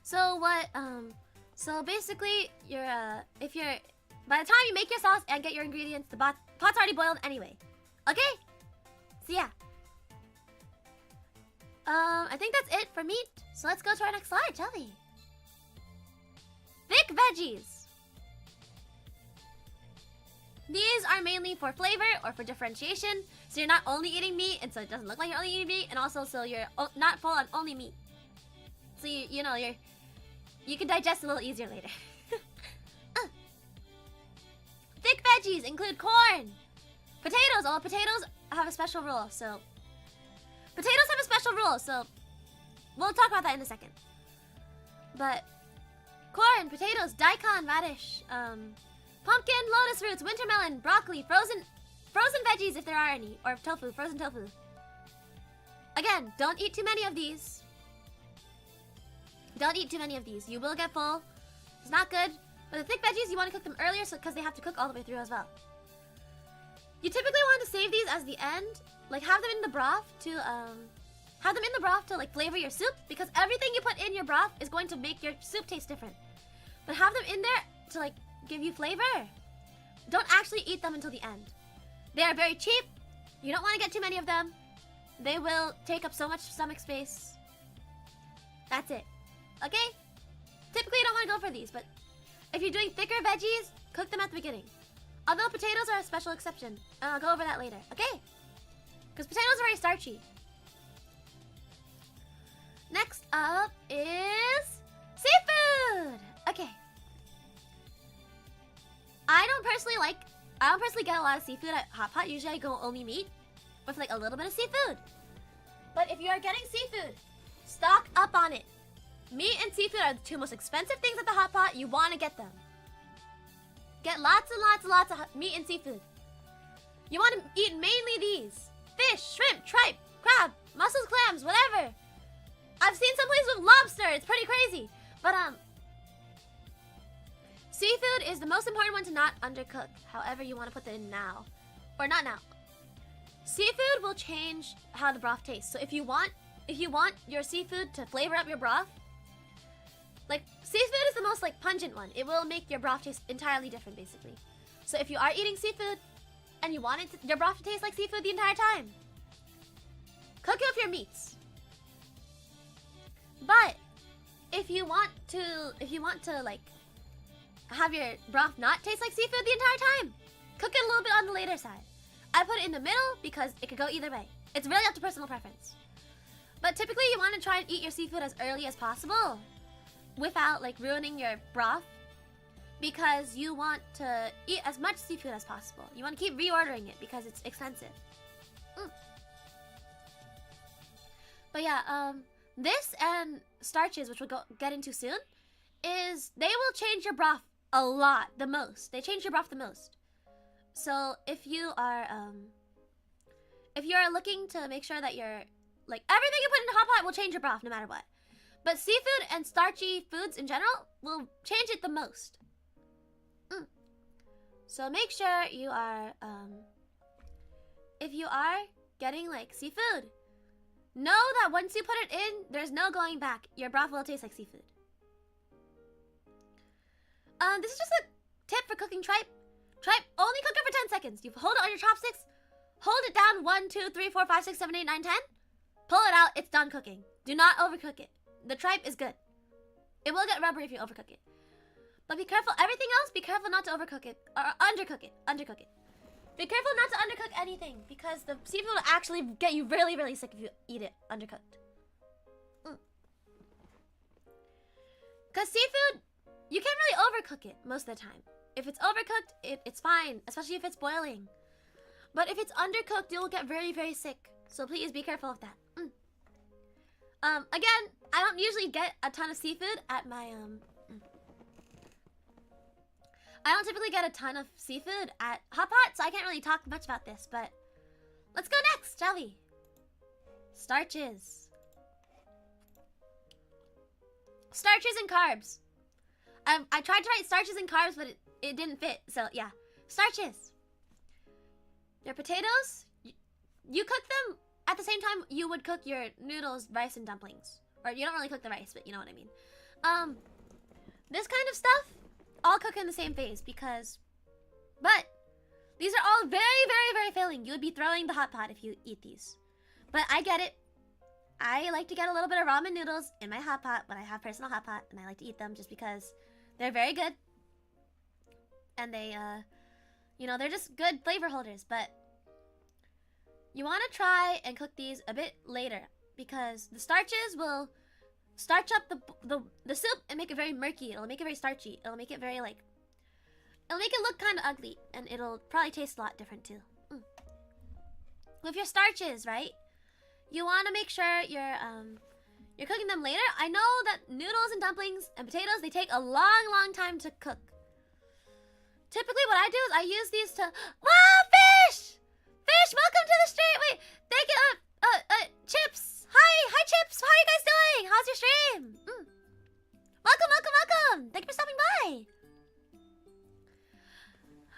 So what, so basically, by the time you make your sauce and get your ingredients, the pot's already boiled anyway, okay? So yeah. I think that's it for meat, so let's go to our next slide, shall we? Thick veggies. These are mainly for flavor or for differentiation, so you're not only eating meat, and so it doesn't look like you're only eating meat, and also so you're not full on only meat. So you can digest a little easier later. Thick veggies include corn, potatoes. Oh, potatoes have a special rule, so we'll talk about that in a second. But corn, potatoes, daikon, radish, pumpkin, lotus roots, winter melon, broccoli, frozen veggies if there are any, or tofu, frozen tofu. Again, don't eat too many of these. Don't eat too many of these. You will get full. It's not good. But the thick veggies, you want to cook them earlier because they have to cook all the way through as well. You typically want to save these as the end. Like have them in the broth to like flavor your soup, because everything you put in your broth is going to make your soup taste different. But have them in there to like give you flavor. Don't actually eat them until the end. They are very cheap. You don't want to get too many of them. They will take up so much stomach space. That's it. Okay? Typically you don't want to go for these, but if you're doing thicker veggies, cook them at the beginning. Although potatoes are a special exception, and I'll go over that later, okay? Because potatoes are very starchy. Next up is seafood. Okay. I don't personally get a lot of seafood at HOTPOT. Usually I go only meat with like a little bit of seafood. But if you are getting seafood, stock up on it. Meat and seafood are the two most expensive things at the HOTPOT. You want to get them. Get lots and lots of meat and seafood. You want to eat mainly these. Fish, shrimp, tripe, crab, mussels, clams, whatever. I've seen some places with lobster. It's pretty crazy. But seafood is the most important one to not undercook. However you want to put it in now. Or not now. seafood will change how the broth tastes. So if you want your seafood to flavor up your broth, like seafood is the most like pungent one. It will make your broth taste entirely different, basically. So if you are eating seafood and you want your broth to taste like seafood the entire time, cook it with your meats. But if you want to like have your broth not taste like seafood the entire time, cook it a little bit on the later side. I put it in the middle because it could go either way. It's really up to personal preference. But typically you want to try and eat your seafood as early as possible without like ruining your broth, because you want to eat as much seafood as possible. You want to keep reordering it because it's expensive. But yeah, this and starches, which we'll get into soon, they will change your broth a lot, the most. They change your broth the most. So if you are looking to make sure that you're like everything you put in the hot pot will change your broth no matter what. But seafood and starchy foods in general will change it the most. So make sure you are if you are getting like seafood, know that once you put it in, there's no going back. Your broth will taste like seafood. This is just a tip for cooking tripe. Tripe, only cook it for 10 seconds. You hold it on your chopsticks, hold it down 1, 2, 3, 4, 5, 6, 7, 8, 9, 10. Pull it out, it's done cooking. Do not overcook it. The tripe is good. It will get rubbery if you overcook it. But be careful, everything else, be careful not to overcook it. Or undercook it. Undercook it. Be careful not to undercook anything, because the seafood will actually get you really, really sick if you eat it undercooked. Because seafood, you can't really overcook it most of the time. If it's overcooked, it's fine, especially if it's boiling. But if it's undercooked, you'll get very, very sick. So please be careful of that. Again, I don't usually get a ton of seafood at my, I don't typically get a ton of seafood at HOTPOT, so I can't really talk much about this, but let's go next, shall we? Starches. Starches and carbs. I tried to write starches and carbs, but it didn't fit, so yeah. Starches. Your potatoes, you cook them at the same time you would cook your noodles, rice, and dumplings. Or you don't really cook the rice, but you know what I mean. This kind of stuff, all cook in the same phase but these are all very, very, very filling. You would be throwing the hot pot if you eat these. But I get it. I like to get a little bit of ramen noodles in my hot pot when I have personal hot pot, and I like to eat them just because they're very good. And they, you know, they're just good flavor holders, but you want to try and cook these a bit later because the starches will starch up the soup and make it very murky. It'll make it very starchy. It'll make it very like, it'll make it look kind of ugly, and it'll probably taste a lot different too. With your starches, right? You want to make sure you're cooking them later. I know that noodles and dumplings and potatoes, they take a long, long time to cook. Typically what I do is I use these to... Wow, Fish! Fish, welcome to the stream! Wait, thank you, Chips! Hi, Chips! How are you guys doing? How's your stream? Welcome, welcome, welcome! Thank you for stopping by!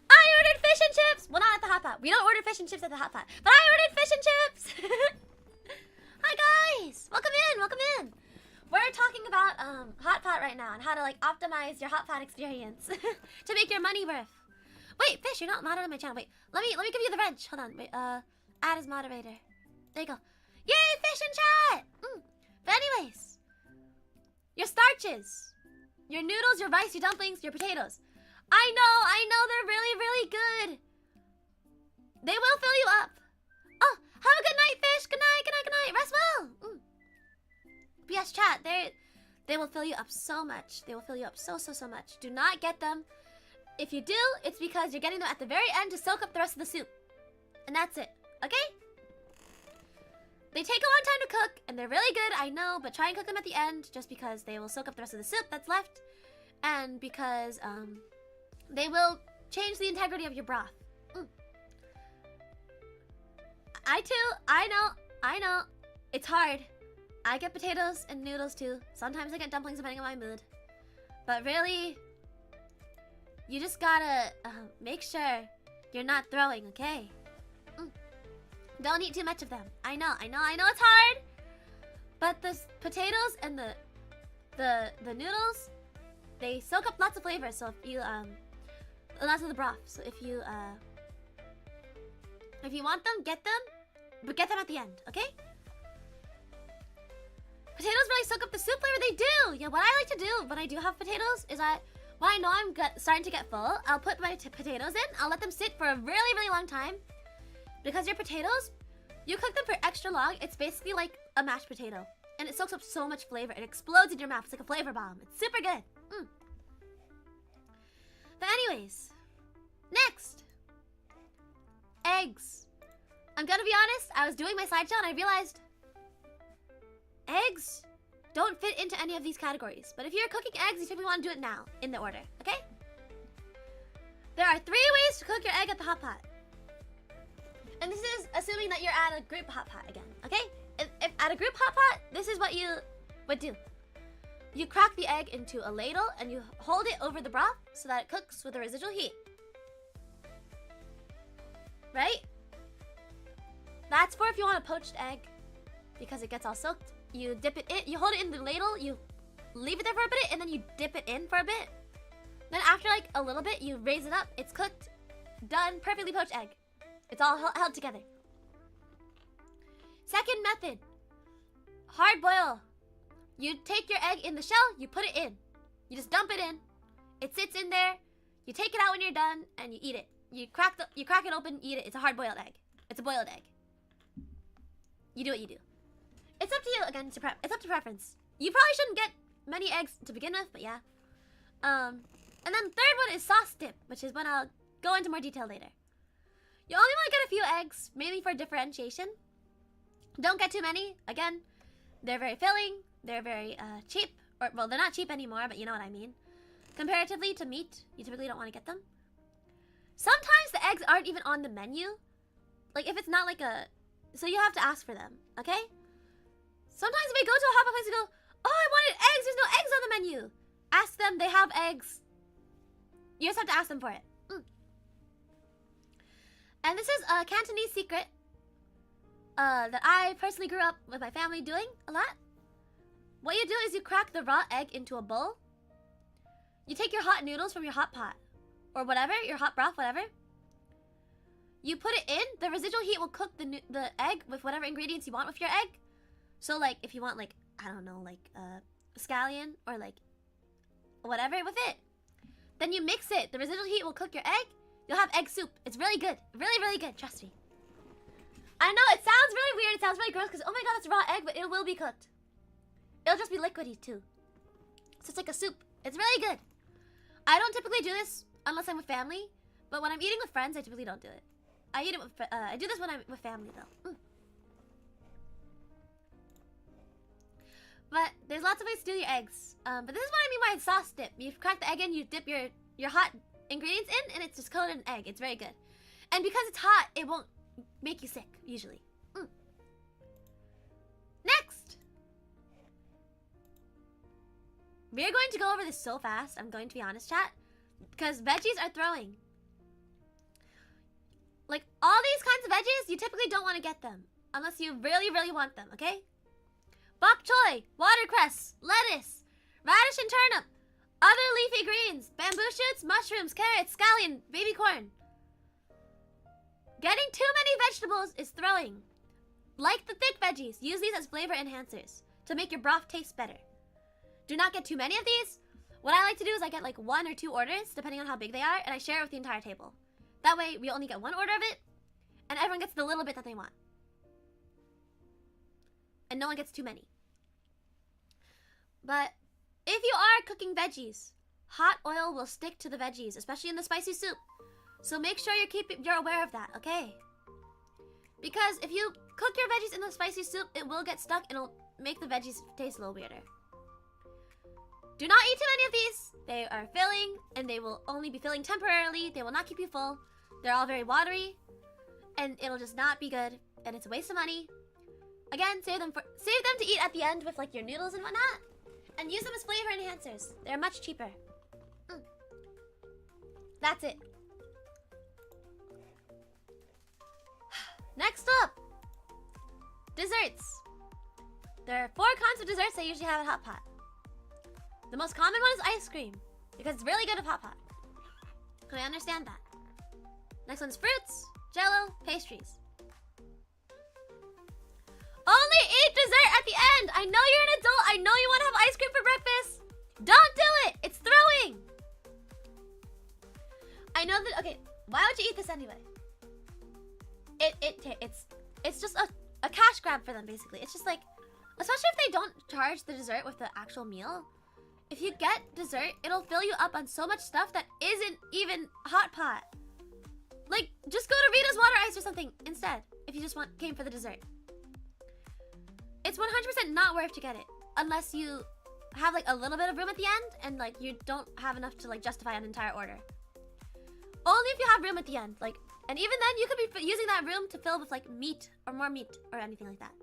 I ordered fish and chips! Well, not at the hot pot. We don't order fish and chips at the hot pot. But I ordered fish and chips! Hi, guys! Welcome in, welcome in! We're talking about hot pot right now and how to like optimize your hot pot experience to make your money worth. Wait, Fish, you're not modded on my channel. Wait, let me give you the wrench. Hold on. Wait, add as moderator. There you go. Yay, Fish in chat! But anyways, your starches, your noodles, your rice, your dumplings, your potatoes. I know, they're really, really good. They will fill you up. Oh, have a good night, Fish. Good night, good night, good night. Rest well. Yes, chat, they will fill you up so much. They will fill you up so much. Do not get them. If you do, it's because you're getting them at the very end to soak up the rest of the soup. And that's it, okay? They take a long time to cook, and they're really good, I know, but try and cook them at the end just because they will soak up the rest of the soup that's left. And because, they will change the integrity of your broth. I know. It's hard. I get potatoes and noodles too. Sometimes I get dumplings depending on my mood. But really, you just gotta make sure you're not throwing, okay? Don't eat too much of them. I know it's hard. But the potatoes and the noodles, they soak up lots of flavor. So if you lots of the broth. So if you want them, get them, but get them at the end, okay? Potatoes really soak up the soup flavor. They do. Yeah, what I like to do when I do have potatoes is when I know I'm starting to get full, I'll put my potatoes in. I'll let them sit for a really, really long time. Because your potatoes, you cook them for extra long. It's basically like a mashed potato. And it soaks up so much flavor. It explodes in your mouth. It's like a flavor bomb. It's super good. But anyways, next. Eggs. I'm gonna be honest, I was doing my slideshow and I realized eggs don't fit into any of these categories. But if you're cooking eggs, you typically want to do it now, in the order, okay? There are 3 ways to cook your egg at the hot pot. And this is assuming that you're at a group hot pot again, okay? If at a group hot pot, this is what you would do. You crack the egg into a ladle and you hold it over the broth so that it cooks with a residual heat. Right? That's for if you want a poached egg because it gets all soaked. You dip it in, you hold it in the ladle, you leave it there for a bit, and then you dip it in for a bit. Then after like a little bit, you raise it up. It's cooked, done, perfectly poached egg. It's all held together. Second method, hard boil. You take your egg in the shell, you put it in. You just dump it in. It sits in there. You take it out when you're done, and you eat it. You crack it open, eat it. It's a hard boiled egg. It's a boiled egg. You do what you do. It's up to you again. It's up to preference. You probably shouldn't get many eggs to begin with, but yeah. And then third one is sauce dip, which is when I'll go into more detail later. You only want to get a few eggs, mainly for differentiation. Don't get too many. Again, they're very filling. They're very cheap. Or, well, they're not cheap anymore, but you know what I mean. Comparatively to meat, you typically don't want to get them. Sometimes the eggs aren't even on the menu. Like, if it's not like a... So you have to ask for them, okay? Sometimes we go to a hot pot place and go, oh, I wanted eggs. There's no eggs on the menu. Ask them. They have eggs. You just have to ask them for it. And this is a Cantonese secret that I personally grew up with my family doing a lot. What you do is you crack the raw egg into a bowl. You take your hot noodles from your hot pot or whatever, your hot broth, whatever. You put it in. The residual heat will cook the egg with whatever ingredients you want with your egg. So, like, if you want, like, I don't know, like, scallion or, like, whatever with it. Then you mix it. The residual heat will cook your egg. You'll have egg soup. It's really good. Really, really good. Trust me. I know, it sounds really weird. It sounds really gross because, oh my god, it's raw egg, but it will be cooked. It'll just be liquidy, too. So it's like a soup. It's really good. I don't typically do this unless I'm with family. But when I'm eating with friends, I typically don't do it. I eat it with, I do this when I'm with family, though. But there's lots of ways to do your eggs. But this is what I mean by sauce dip. You crack the egg in, you dip your hot ingredients in, and it's just coated in egg. It's very good. And because it's hot, it won't make you sick, usually. Next! We're going to go over this so fast, I'm going to be honest, chat. Because veggies are throwing. Like, all these kinds of veggies, you typically don't want to get them. Unless you really, really want them, okay? Bok choy, watercress, lettuce, radish and turnip, other leafy greens, bamboo shoots, mushrooms, carrots, scallion, baby corn. Getting too many vegetables is throwing. Like the thick veggies, use these as flavor enhancers to make your broth taste better. Do not get too many of these. What I like to do is I get like 1 or 2 orders, depending on how big they are, and I share it with the entire table. That way, we only get 1 order of it, and everyone gets the little bit that they want. And no one gets too many. But if you are cooking veggies, hot oil will stick to the veggies, especially in the spicy soup. So make sure you're aware of that, okay? Because if you cook your veggies in the spicy soup, it will get stuck and it'll make the veggies taste a little weirder. Do not eat too many of these. They are filling, and they will only be filling temporarily. They will not keep you full. They're all very watery, and it'll just not be good, and it's a waste of money. Again, save them to eat at the end with like your noodles and whatnot, and use them as flavor enhancers. They're much cheaper. That's it. Next up, Desserts. There are 4 kinds of desserts they usually have at HOTPOT. The most common one is ice cream, because it's really good at HOTPOT. Can I understand that? Next one's fruits, jello, pastries. Only eat dessert at the end! I know you're an adult, I know you want to have ice cream for breakfast! Don't do it! It's throwing! I know that, okay, why would you eat this anyway? It's just a cash grab for them, basically. It's just like, especially if they don't charge the dessert with the actual meal. If you get dessert, it'll fill you up on so much stuff that isn't even HOTPOT. Like, just go to Rita's Water Ice or something instead, if you just came for the dessert. It's 100% not worth to get it, unless you have like a little bit of room at the end and like you don't have enough to like justify an entire order. Only if you have room at the end, like, and even then you could be using that room to fill with like meat or more meat or anything like that.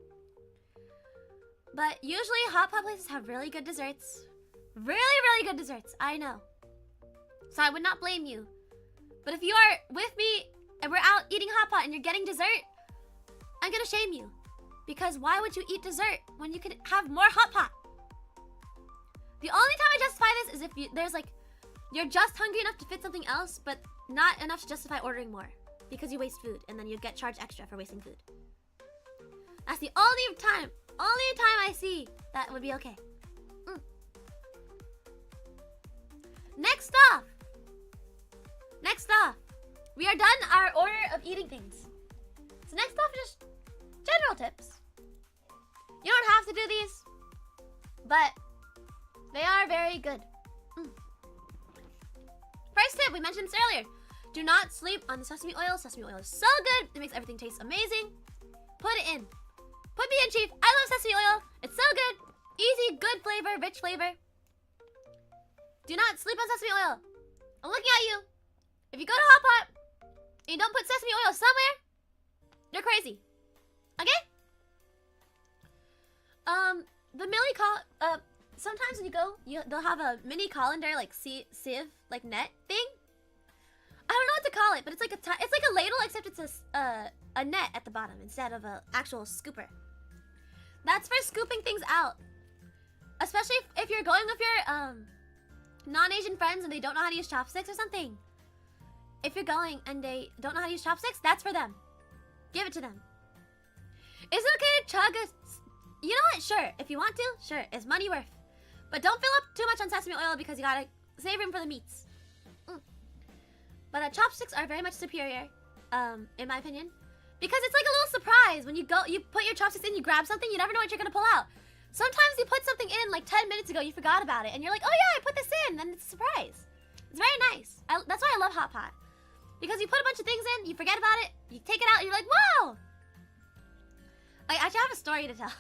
But usually HOTPOT places have really good desserts. Really, really good desserts, I know. So I would not blame you. But if you are with me and we're out eating HOTPOT and you're getting dessert, I'm gonna shame you. Because why would you eat dessert when you could have more HOTPOT? The only time I justify this is if you're just hungry enough to fit something else, but not enough to justify ordering more. Because you waste food and then you get charged extra for wasting food. That's the only time I see that would be okay. Next off, we are done our order of eating things. So next off is just general tips. You don't have to do these, but they are very good. First tip, we mentioned this earlier. Do not sleep on the sesame oil. Sesame oil is so good. It makes everything taste amazing. Put it in. Put me in, Chief. I love sesame oil. It's so good. Easy, good flavor, rich flavor. Do not sleep on sesame oil. I'm looking at you. If you go to HOTPOT and you don't put sesame oil somewhere, you're crazy. Okay? The sometimes when you go, they'll have a mini colander, like sieve, like net thing. I don't know what to call it, but it's like a ladle, except it's a net at the bottom instead of an actual scooper. That's for scooping things out. Especially if you're going with your non-Asian friends and they don't know how to use chopsticks or something. If you're going and they don't know how to use chopsticks, that's for them. Give it to them. Is it okay to chug a... You know what? Sure. If you want to, sure. It's money worth. But don't fill up too much on sesame oil because you gotta save room for the meats. But chopsticks are very much superior, in my opinion. Because it's like a little surprise. When you put your chopsticks in, you grab something, you never know what you're gonna pull out. Sometimes you put something in like 10 minutes ago, you forgot about it, and you're like, oh yeah, I put this in, and it's a surprise. It's very nice. That's why I love HOTPOT. Because you put a bunch of things in, you forget about it, you take it out, and you're like, wow! I actually have a story to tell.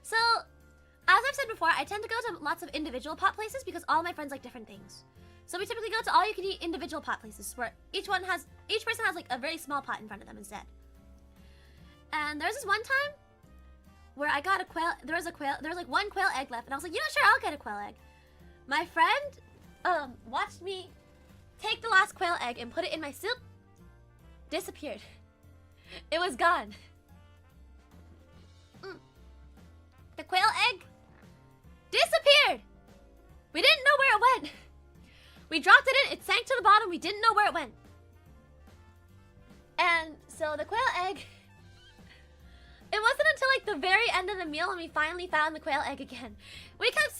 So, as I've said before, I tend to go to lots of individual pot places because all my friends like different things. So we typically go to all-you-can-eat individual pot places where each person has like a very small pot in front of them instead. And there's this one time where I got there was like one quail egg left, and I was like, you know, sure, I'll get a quail egg. My friend watched me take the last quail egg and put it in my soup. Disappeared. It was gone. The quail egg disappeared. We didn't know where it went. We dropped it in, it sank to the bottom, we didn't know where it went. And so the quail egg, it wasn't until like the very end of the meal when we finally found the quail egg again. We kept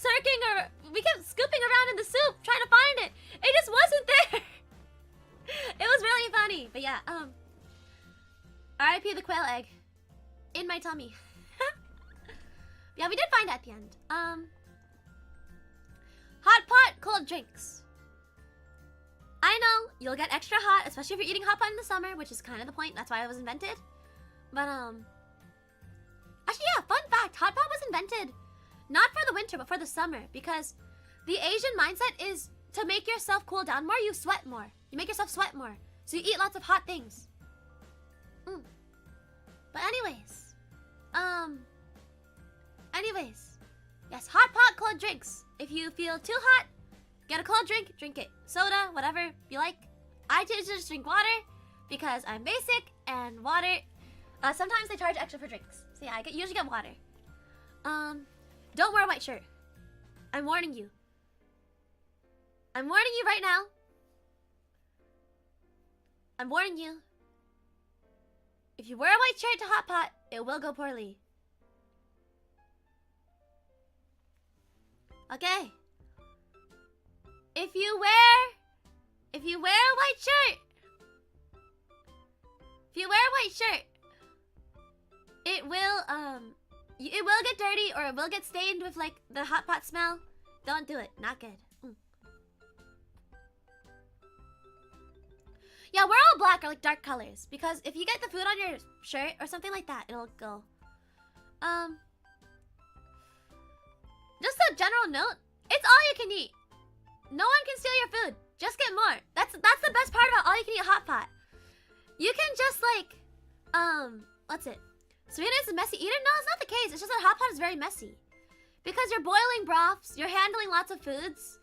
we kept scooping around in the soup trying to find it. It just wasn't there. It was really funny. But yeah, RIP the quail egg in my tummy. Yeah, we did find it at the end. HOTPOT cold drinks. I know you'll get extra hot, especially if you're eating HOTPOT in the summer, which is kind of the point. That's why it was invented. But actually, yeah, fun fact: HOTPOT was invented not for the winter, but for the summer, because the Asian mindset is to make yourself cool down more. You sweat more. You make yourself sweat more, so you eat lots of hot things. But anyways, yes, HOTPOT cold drinks. If you feel too hot, get a cold drink, drink it. Soda, whatever you like. I choose to just drink water because I'm basic and water. Sometimes they charge extra for drinks. So yeah, I usually get water. Don't wear a white shirt. I'm warning you. I'm warning you right now. I'm warning you. If you wear a white shirt to HOTPOT, it will go poorly. Okay. If you wear a white shirt, it will get dirty or it will get stained with like the HOTPOT smell. Don't do it. Not good. Yeah, wear all black or like dark colors because if you get the food on your shirt or something like that, it'll go. Just a general note, it's all you can eat. No one can steal your food. Just get more. That's the best part about all you can eat HOTPOT. You can just like, what's it? Serena is a messy eater? No, it's not the case. It's just that HOTPOT is very messy. Because you're boiling broths, you're handling lots of foods.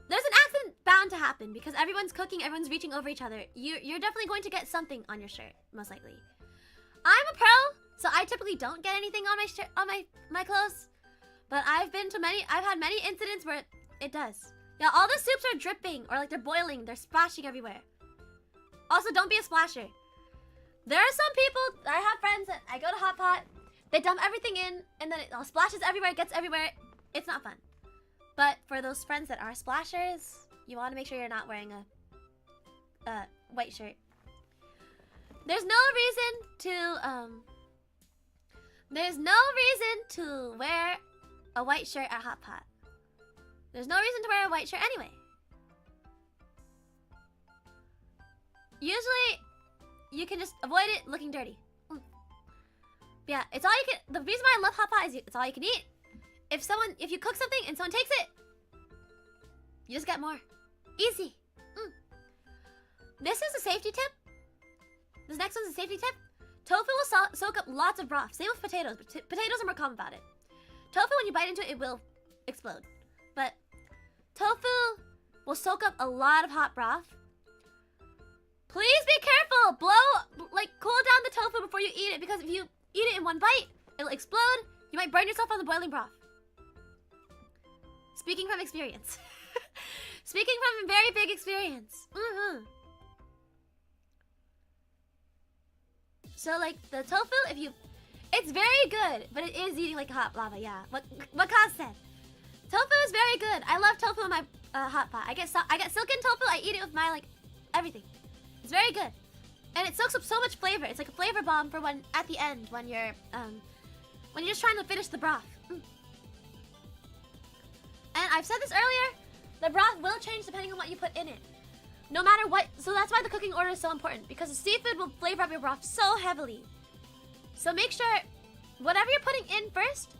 There's an accident bound to happen because everyone's cooking, everyone's reaching over each other. You're definitely going to get something on your shirt, most likely. I'm a pro, so I typically don't get anything on my shirt, on my clothes. But I've had many incidents where it does. Yeah, all the soups are dripping or like they're boiling, they're splashing everywhere. Also, don't be a splasher. There are some people, I have friends that I go to HOTPOT, they dump everything in and then it all splashes everywhere, gets everywhere. It's not fun. But for those friends that are splashers, you want to make sure you're not wearing a white shirt. There's no reason to wear a white shirt at HOTPOT. There's no reason to wear a white shirt anyway. Usually, you can just avoid it looking dirty. Yeah, it's all you can. The reason why I love HOTPOT is it's all you can eat. If you cook something and someone takes it, you just get more. Easy. This is a safety tip. This next one's a safety tip. Tofu will soak up lots of broth. Same with potatoes, but potatoes are more common about it. Tofu, when you bite into it, it will explode. But tofu will soak up a lot of hot broth. Please be careful. Cool down the tofu before you eat it, because if you eat it in one bite, it'll explode. You might burn yourself on the boiling broth. Speaking from experience. Speaking from a very big experience. So like the tofu, it's very good, but it is eating like hot lava. Yeah. What Kaz said. Tofu is very good. I love tofu in my hot pot. I get silken tofu. I eat it with my everything. It's very good, and it soaks up so much flavor. It's like a flavor bomb for when at the end when you're just trying to finish the broth. And I've said this earlier, the broth will change depending on what you put in it. No matter what, so that's why the cooking order is so important, because the seafood will flavor up your broth so heavily. So make sure, whatever you're putting in first,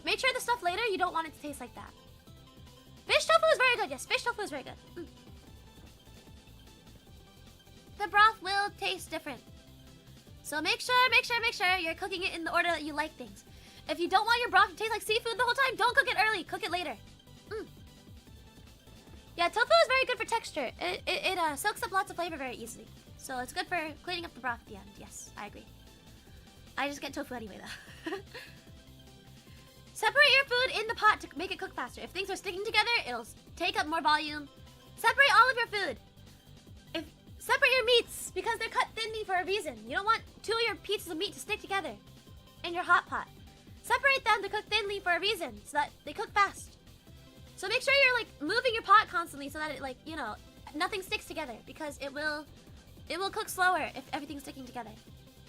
make sure the stuff later, you don't want it to taste like that. Fish tofu is very good, yes, fish tofu is very good. The broth will taste different. So make sure you're cooking it in the order that you like things. If you don't want your broth to taste like seafood the whole time, don't cook it early, cook it later. Yeah, tofu is very good for texture. It soaks up lots of flavor very easily. So it's good for cleaning up the broth at the end. Yes, I agree. I just get tofu anyway though. Separate your food in the pot to make it cook faster. If things are sticking together, it'll take up more volume. Separate all of your food. Separate your meats, because they're cut thinly for a reason. You don't want two of your pieces of meat to stick together in your hot pot. Separate them to cook thinly for a reason, so that they cook fast. So make sure you're moving your pot constantly so that it nothing sticks together, because it will cook slower if everything's sticking together.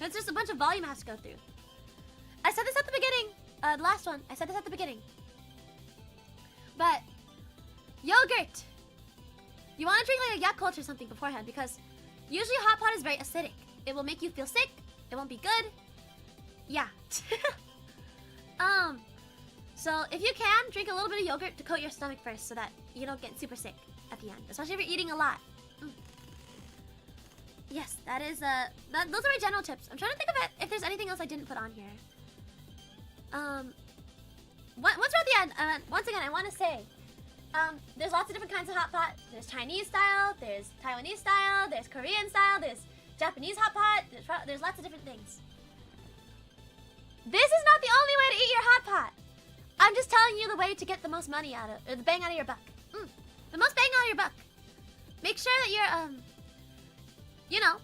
It's just a bunch of volume has to go through. I said this at the beginning. The last one. I said this at the beginning. But yogurt. You want to drink like a Yakult or something beforehand, because usually hot pot is very acidic. It will make you feel sick. It won't be good. Yeah. So if you can, drink a little bit of yogurt to coat your stomach first so that you don't get super sick at the end, especially if you're eating a lot. Yes, that is those are my general tips. I'm trying to think of if there's anything else I didn't put on here. Once we're at the end, once again, I want to say, there's lots of different kinds of hot pot. There's Chinese style, there's Taiwanese style, there's Korean style, there's Japanese hot pot. There's lots of different things. This is not the only way to eat your hot pot. I'm just telling you the way to get the most money out of, or the bang out of your buck. The most bang out of your buck. Make sure that you're, you know,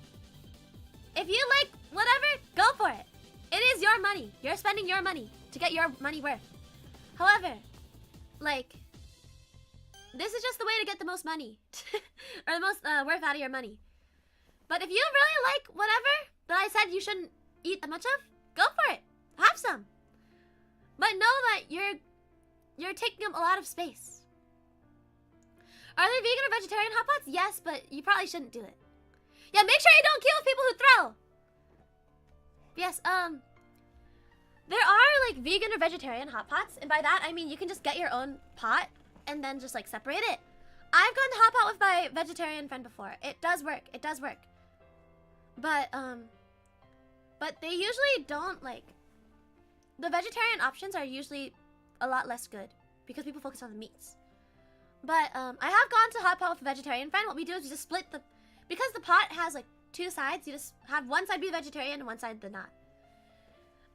if you like whatever, go for it. It is your money. You're spending your money to get your money worth. However, like, this is just the way to get the most money. Or the most worth out of your money. But if you really like whatever that I said you shouldn't eat that much of, go for it. Have some. But know that you're taking up a lot of space. Are there vegan or vegetarian hot pots? Yes, but you probably shouldn't do it. Yeah, make sure you don't kill people who throw. Yes, there are like vegan or vegetarian hot pots, and by that I mean you can just get your own pot and then just like separate it. I've gone to hot pot with my vegetarian friend before. It does work. It does work. But they usually don't like. The vegetarian options are usually a lot less good because people focus on the meats. But I have gone to hot pot with a vegetarian friend. What we do is we just split the, because the pot has like two sides. You just have one side be vegetarian and one side the not.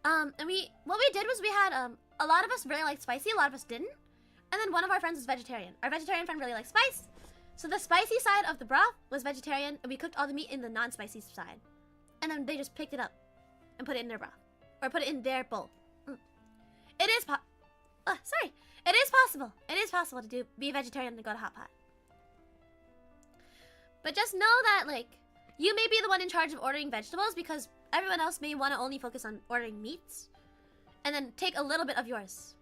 And what we did was we had a lot of us really liked spicy, a lot of us didn't, and then one of our friends was vegetarian. Our vegetarian friend really liked spice, so the spicy side of the broth was vegetarian, and we cooked all the meat in the non-spicy side, and then they just picked it up and put it in their broth or put it in their bowl. It is It is possible. It is possible to be a vegetarian and go to hot pot. But just know that like you may be the one in charge of ordering vegetables because everyone else may want to only focus on ordering meats, and then take a little bit of yours.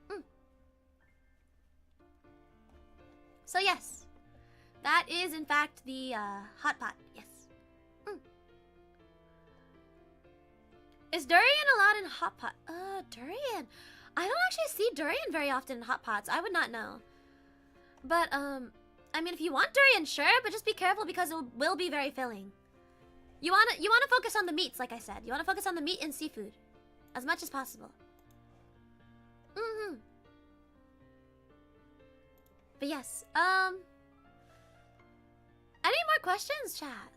So yes, that is in fact the hot pot. Yes. Is durian allowed in hot pot? Durian. I don't actually see durian very often in hot pots. I would not know. But I mean, if you want durian, sure, but just be careful because it will be very filling. You wanna focus on the meats, like I said. You wanna focus on the meat and seafood as much as possible. But yes, any more questions, chat?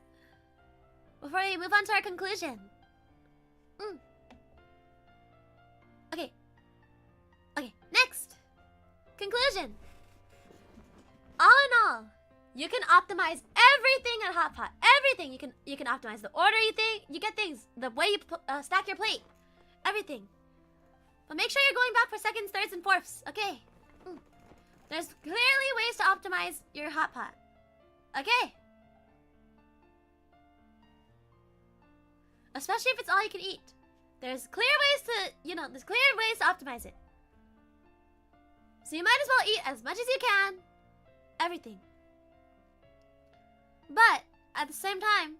Before we move on to our conclusion. Okay, next. Conclusion. All in all, you can optimize everything at Hot Pot. Everything. You can optimize the order you get things, the way you stack your plate, everything. But make sure you're going back for seconds, thirds, and fourths. Okay. There's clearly ways to optimize your Hot Pot. Okay. Especially if it's all you can eat. There's clear ways to, there's clear ways to optimize it. So you might as well eat as much as you can. Everything. But at the same time,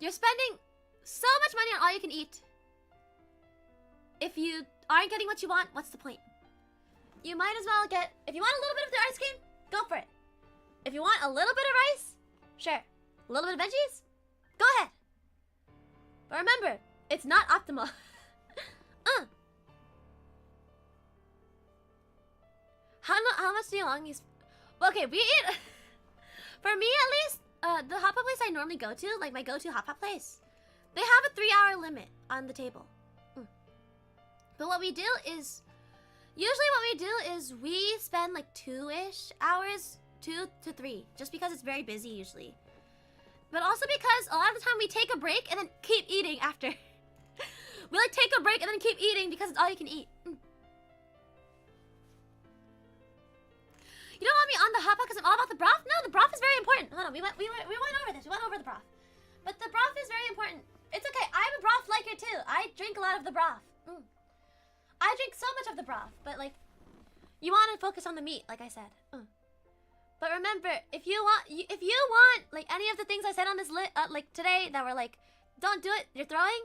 you're spending so much money on all you can eat. If you aren't getting what you want, what's the point? You might as well get, if you want a little bit of the ice cream, go for it. If you want a little bit of rice, sure. A little bit of veggies, go ahead. But remember, it's not optimal. How much do you long these? Well, okay, we eat. For me, at least, the hot pot place I normally go to, like my go-to hot pot place, they have a 3-hour limit on the table. But what we do is, we spend like 2-ish hours, 2 to 3, just because it's very busy usually. But also because a lot of the time we take a break and then keep eating after. We like take a break and then keep eating because it's all you can eat. You don't want me on the hot pot because I'm all about the broth? No, the broth is very important. Hold on, we went over this. We went over the broth. But the broth is very important. It's okay. I'm a broth liker too. I drink a lot of the broth. I drink so much of the broth, but like, you want to focus on the meat, like I said. But remember, if you want like any of the things I said on this like today that were like, don't do it, you're throwing,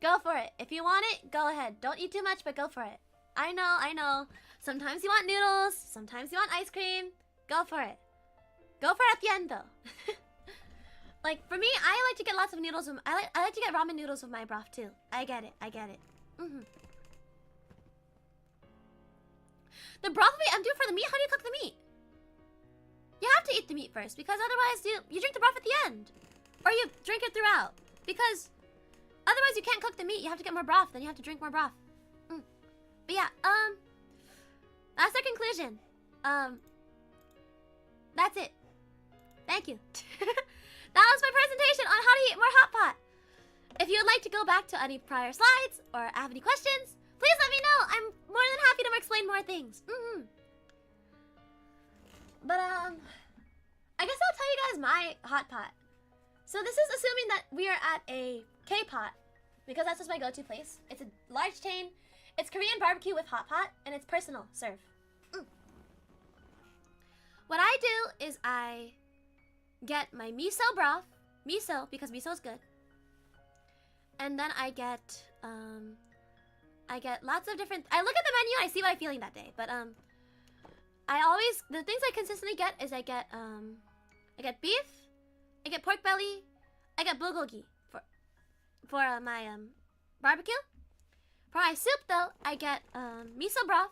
go for it. If you want it, go ahead. Don't eat too much, but go for it. I know. Sometimes you want noodles, sometimes you want ice cream. Go for it. Go for it at the end though. Like for me, I like to get lots of noodles. I like to get ramen noodles with my broth too. I get it. The broth will be empty for the meat. How do you cook the meat? You have to eat the meat first because otherwise you drink the broth at the end, or you drink it throughout. Because Otherwise, you can't cook the meat. You have to get more broth. Then you have to drink more broth. But yeah, that's our conclusion. That's it. Thank you. That was my presentation on how to eat more hot pot. If you would like to go back to any prior slides or have any questions, please let me know. I'm more than happy to explain more things. But I guess I'll tell you guys my hot pot. So this is assuming that we are at a K-pot, because that's just my go-to place. It's a large chain. It's Korean barbecue with hot pot, and it's personal serve. What I do is I get my miso broth, miso because miso is good, and then I get lots of different. I look at the menu, I see what I'm feeling that day, but the things I consistently get is I get beef, I get pork belly, I get bulgogi for my barbecue. For my soup though, I get miso broth,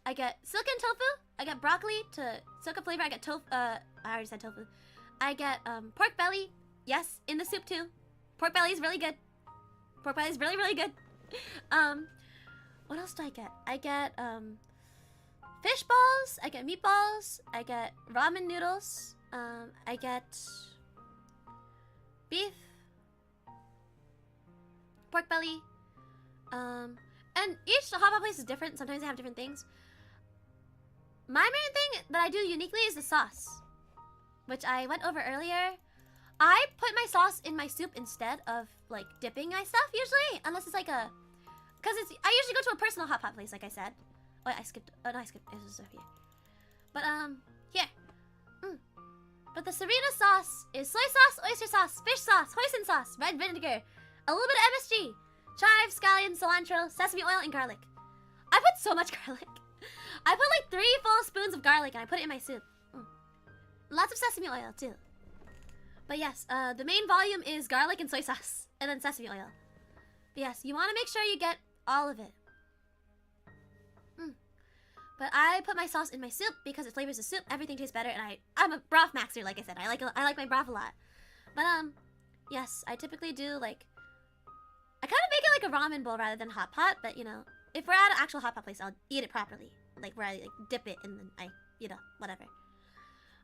I get silken tofu, I get broccoli to soak up flavor, I get tofu, I already said tofu. I get pork belly, yes, in the soup too. Pork belly is really good. Pork belly is really, really good. What else do I get? I get fish balls, I get meatballs, I get ramen noodles, I get beef, pork belly, and each hot pot place is different. Sometimes they have different things. My main thing that I do uniquely is the sauce, which I went over earlier. I put my sauce in my soup instead of like dipping my stuff usually, unless it's like I usually go to a personal hot pot place, like I said. Oh, I skipped. Oh no, I skipped. It was over here. But here. But the Serena sauce is soy sauce, oyster sauce, fish sauce, hoisin sauce, red vinegar, a little bit of MSG, chives, scallion, cilantro, sesame oil, and garlic. I put so much garlic. I put like 3 full spoons of garlic and I put it in my soup. Lots of sesame oil too. But yes, the main volume is garlic and soy sauce, and then sesame oil. But yes, you want to make sure you get all of it. But I put my sauce in my soup because it flavors the soup. Everything tastes better, and I'm a broth maxer, like I said. I like my broth a lot. But yes, I typically do like I kind of make it like a ramen bowl rather than hot pot. But you know, if we're at an actual hot pot place, I'll eat it properly, like where I like dip it and then whatever.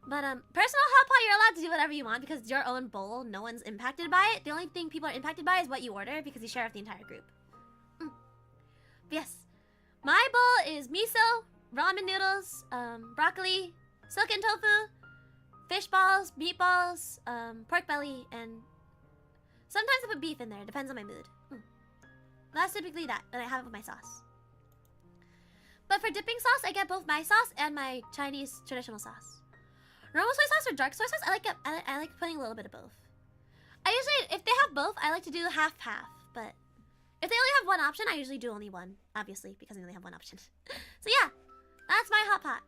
But personal hot pot, you're allowed to do whatever you want because it's your own bowl. No one's impacted by it. The only thing people are impacted by is what you order because you share with the entire group. But yes, my bowl is miso, ramen noodles, broccoli, silken tofu, fish balls, meatballs, pork belly, and sometimes I put beef in there. Depends on my mood. That's typically that, and I have it with my sauce. But for dipping sauce, I get both my sauce and my Chinese traditional sauce. Normal soy sauce or dark soy sauce, I like putting a little bit of both. I usually, if they have both, I like to do half-half. But if they only have one option, I usually do only one, obviously, because I only have one option. So yeah, that's my hot pot.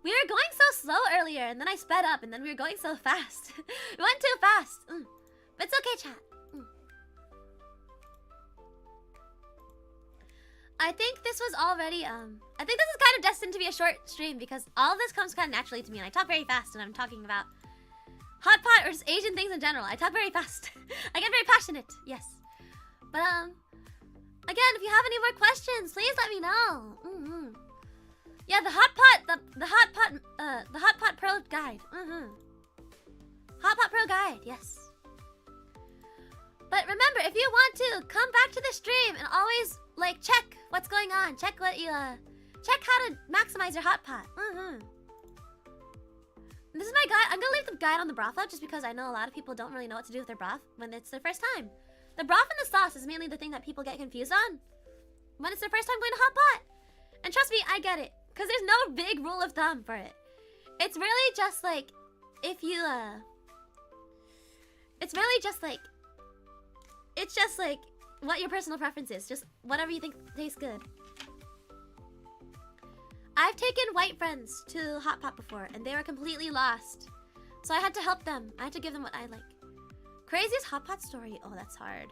We were going so slow earlier, and then I sped up, and then we were going so fast. We went too fast. But it's okay, chat. I think this was already, I think this is kind of destined to be a short stream because all of this comes kind of naturally to me, and I talk very fast when I'm talking about hot pot or just Asian things in general. I talk very fast. I get very passionate, yes. But, again, if you have any more questions, please let me know. Yeah, the hot pot pro guide. Hot pot pro guide, yes. But remember, if you want to, come back to the stream and always, like, check what's going on. Check what you, check how to maximize your hot pot. This is my guide. I'm gonna leave the guide on the broth up just because I know a lot of people don't really know what to do with their broth when it's their first time. The broth and the sauce is mainly the thing that people get confused on when it's their first time going to hot pot. And trust me, I get it. Because there's no big rule of thumb for it. It's really just like, if you, it's really just like, it's just like what your personal preference is. Just whatever you think tastes good. I've taken white friends to hot pot before, and they were completely lost. So I had to help them. I had to give them what I like. Craziest hot pot story? Oh, that's hard.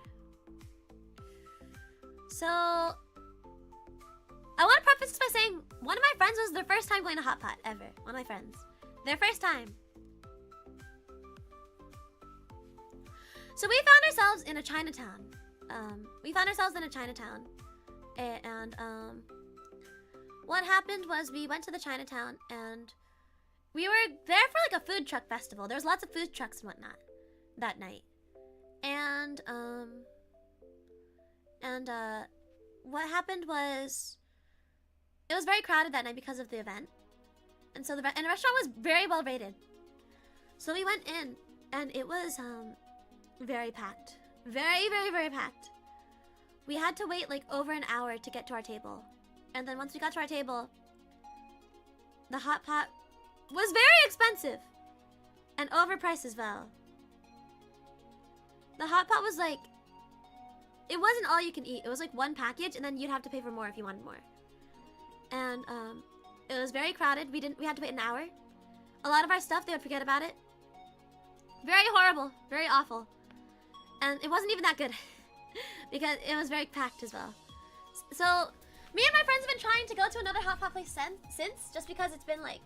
So I want to preface this by saying one of my friends was their first time going to hot pot ever. One of my friends. Their first time. So we found ourselves in a Chinatown. And what happened was we went to the Chinatown and we were there for like a food truck festival. There was lots of food trucks and whatnot that night. And what happened was it was very crowded that night because of the event. And so the restaurant was very well rated. So we went in and it was very packed. Very, very, very packed. We had to wait like over an hour to get to our table. And then once we got to our table, the hot pot was very expensive and overpriced as well. The hot pot was like, it wasn't all you can eat. It was like one package and then you'd have to pay for more if you wanted more. And it was very crowded. We had to wait an hour. A lot of our stuff, they would forget about it. Very horrible, very awful. And it wasn't even that good because it was very packed as well. So me and my friends have been trying to go to another hot pot place since, just because it's been like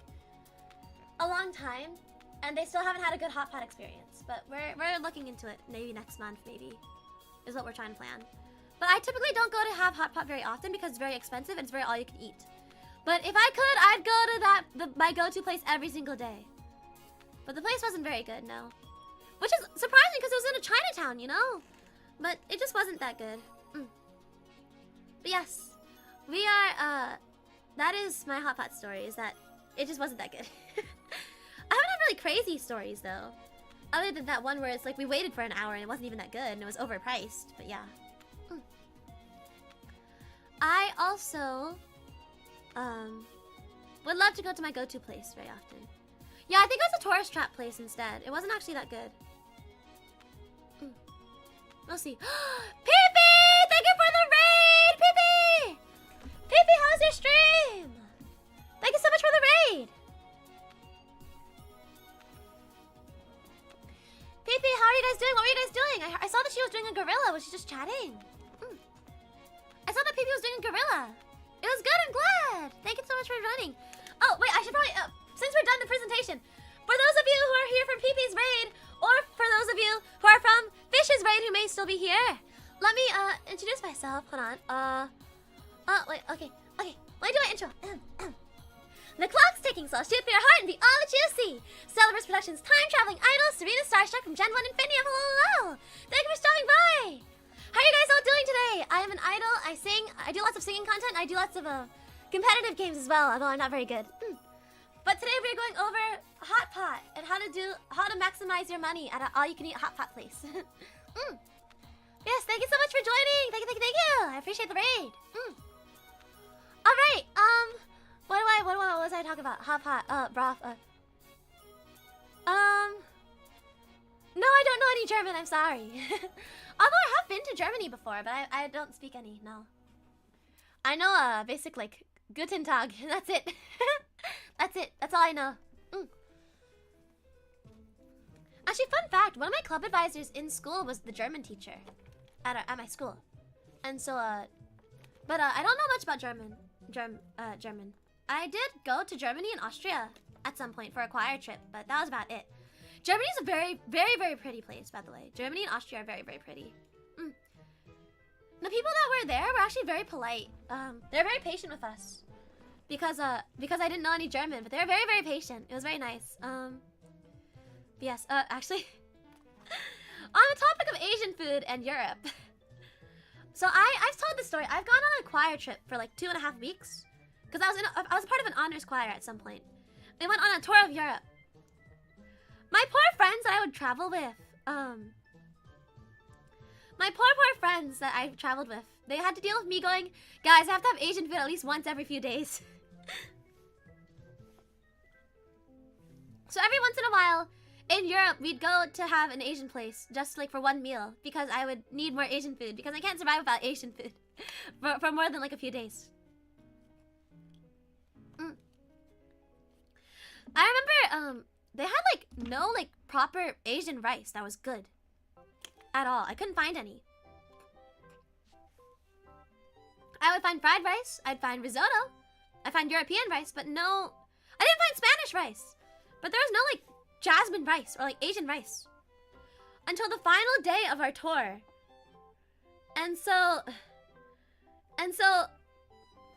a long time and they still haven't had a good hot pot experience. But we're looking into it. Maybe next month, maybe, is what we're trying to plan. But I typically don't go to have hot pot very often because it's very expensive and it's very all you can eat. But if I could, I'd go to my go-to place every single day. But the place wasn't very good, no. Which is surprising because it was in a Chinatown, you know? But it just wasn't that good. But yes, we are, that is my hot pot story, is that it just wasn't that good. I haven't had really crazy stories, though. Other than that one where it's like we waited for an hour and it wasn't even that good and it was overpriced, but yeah. I also, would love to go to my go-to place very often. Yeah, I think it was a tourist trap place instead. It wasn't actually that good. We'll see. Pee-Pee! Thank you for the raid! Pee-Pee! Pee-Pee, how's your stream? Thank you so much for the raid! Pee-Pee, how are you guys doing? What were you guys doing? I saw that she was doing a gorilla. Was she just chatting? I saw that Pee-Pee was doing a gorilla. It was good, I'm glad. Thank you so much for running. Oh, wait, I should probably, since we're done the presentation, for those of you who are here from Pee-Pee's raid, or for those of you who are from Fish's raid who may still be here, let me, introduce myself. Hold on. Wait, okay. Let me do my intro. The clock's ticking, so I'll shoot for your heart and be all that you see. Celebrus Productions time-traveling idol, Serena Starstruck from Gen 1 Infinium. Hello! Thank you for stopping by. How are you guys all doing today? I am an idol, I sing, I do lots of singing content, I do lots of competitive games as well, although I'm not very good. But today we're going over hot pot and how to maximize your money at an all-you-can-eat hot pot place. Yes, thank you so much for joining. Thank you. I appreciate the raid. All right. What was I talking about? Hot pot. Broth. No, I don't know any German. I'm sorry. Although I have been to Germany before, but I don't speak any. No. I know basic like Guten Tag. That's it. That's it. That's all I know. Actually, fun fact, one of my club advisors in school was the German teacher at my school. And so, but I don't know much about German. I did go to Germany and Austria at some point for a choir trip, but that was about it. Germany is a very, very, very pretty place, by the way. Germany and Austria are very, very pretty. The people that were there were actually very polite. They're very patient with us. Because I didn't know any German, but they were very, very patient. It was very nice. Yes, actually, on the topic of Asian food and Europe. So I've told this story. I've gone on a choir trip for like 2.5 weeks. Because I was part of an honors choir at some point. They went on a tour of Europe. My poor friends that I would travel with, my poor friends that I traveled with, they had to deal with me going, guys, I have to have Asian food at least once every few days. So every once in a while, in Europe, we'd go to have an Asian place, just like for one meal, because I would need more Asian food, because I can't survive without Asian food for more than like a few days. I remember, they had like no like proper Asian rice that was good at all. I couldn't find any. I would find fried rice, I'd find risotto, I'd find European rice, but no, I didn't find Spanish rice. But there was no like jasmine rice or like Asian rice. until the final day of our tour. And so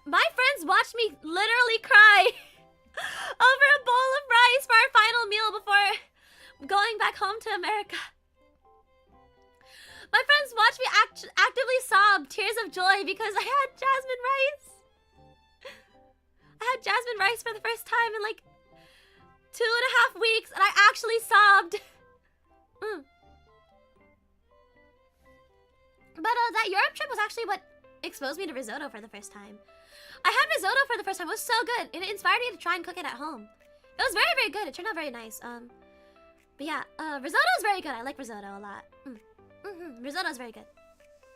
my friends watched me literally cry over a bowl of rice for our final meal before going back home to America. My friends watched me actively sob tears of joy because I had jasmine rice. I had jasmine rice for the first time in like 2.5 weeks, and I actually sobbed. But that Europe trip was actually what exposed me to risotto for the first time. I had risotto for the first time. It was so good. It inspired me to try and cook it at home. It was very, very good. It turned out very nice. But yeah, risotto is very good. I like risotto a lot. Risotto is very good.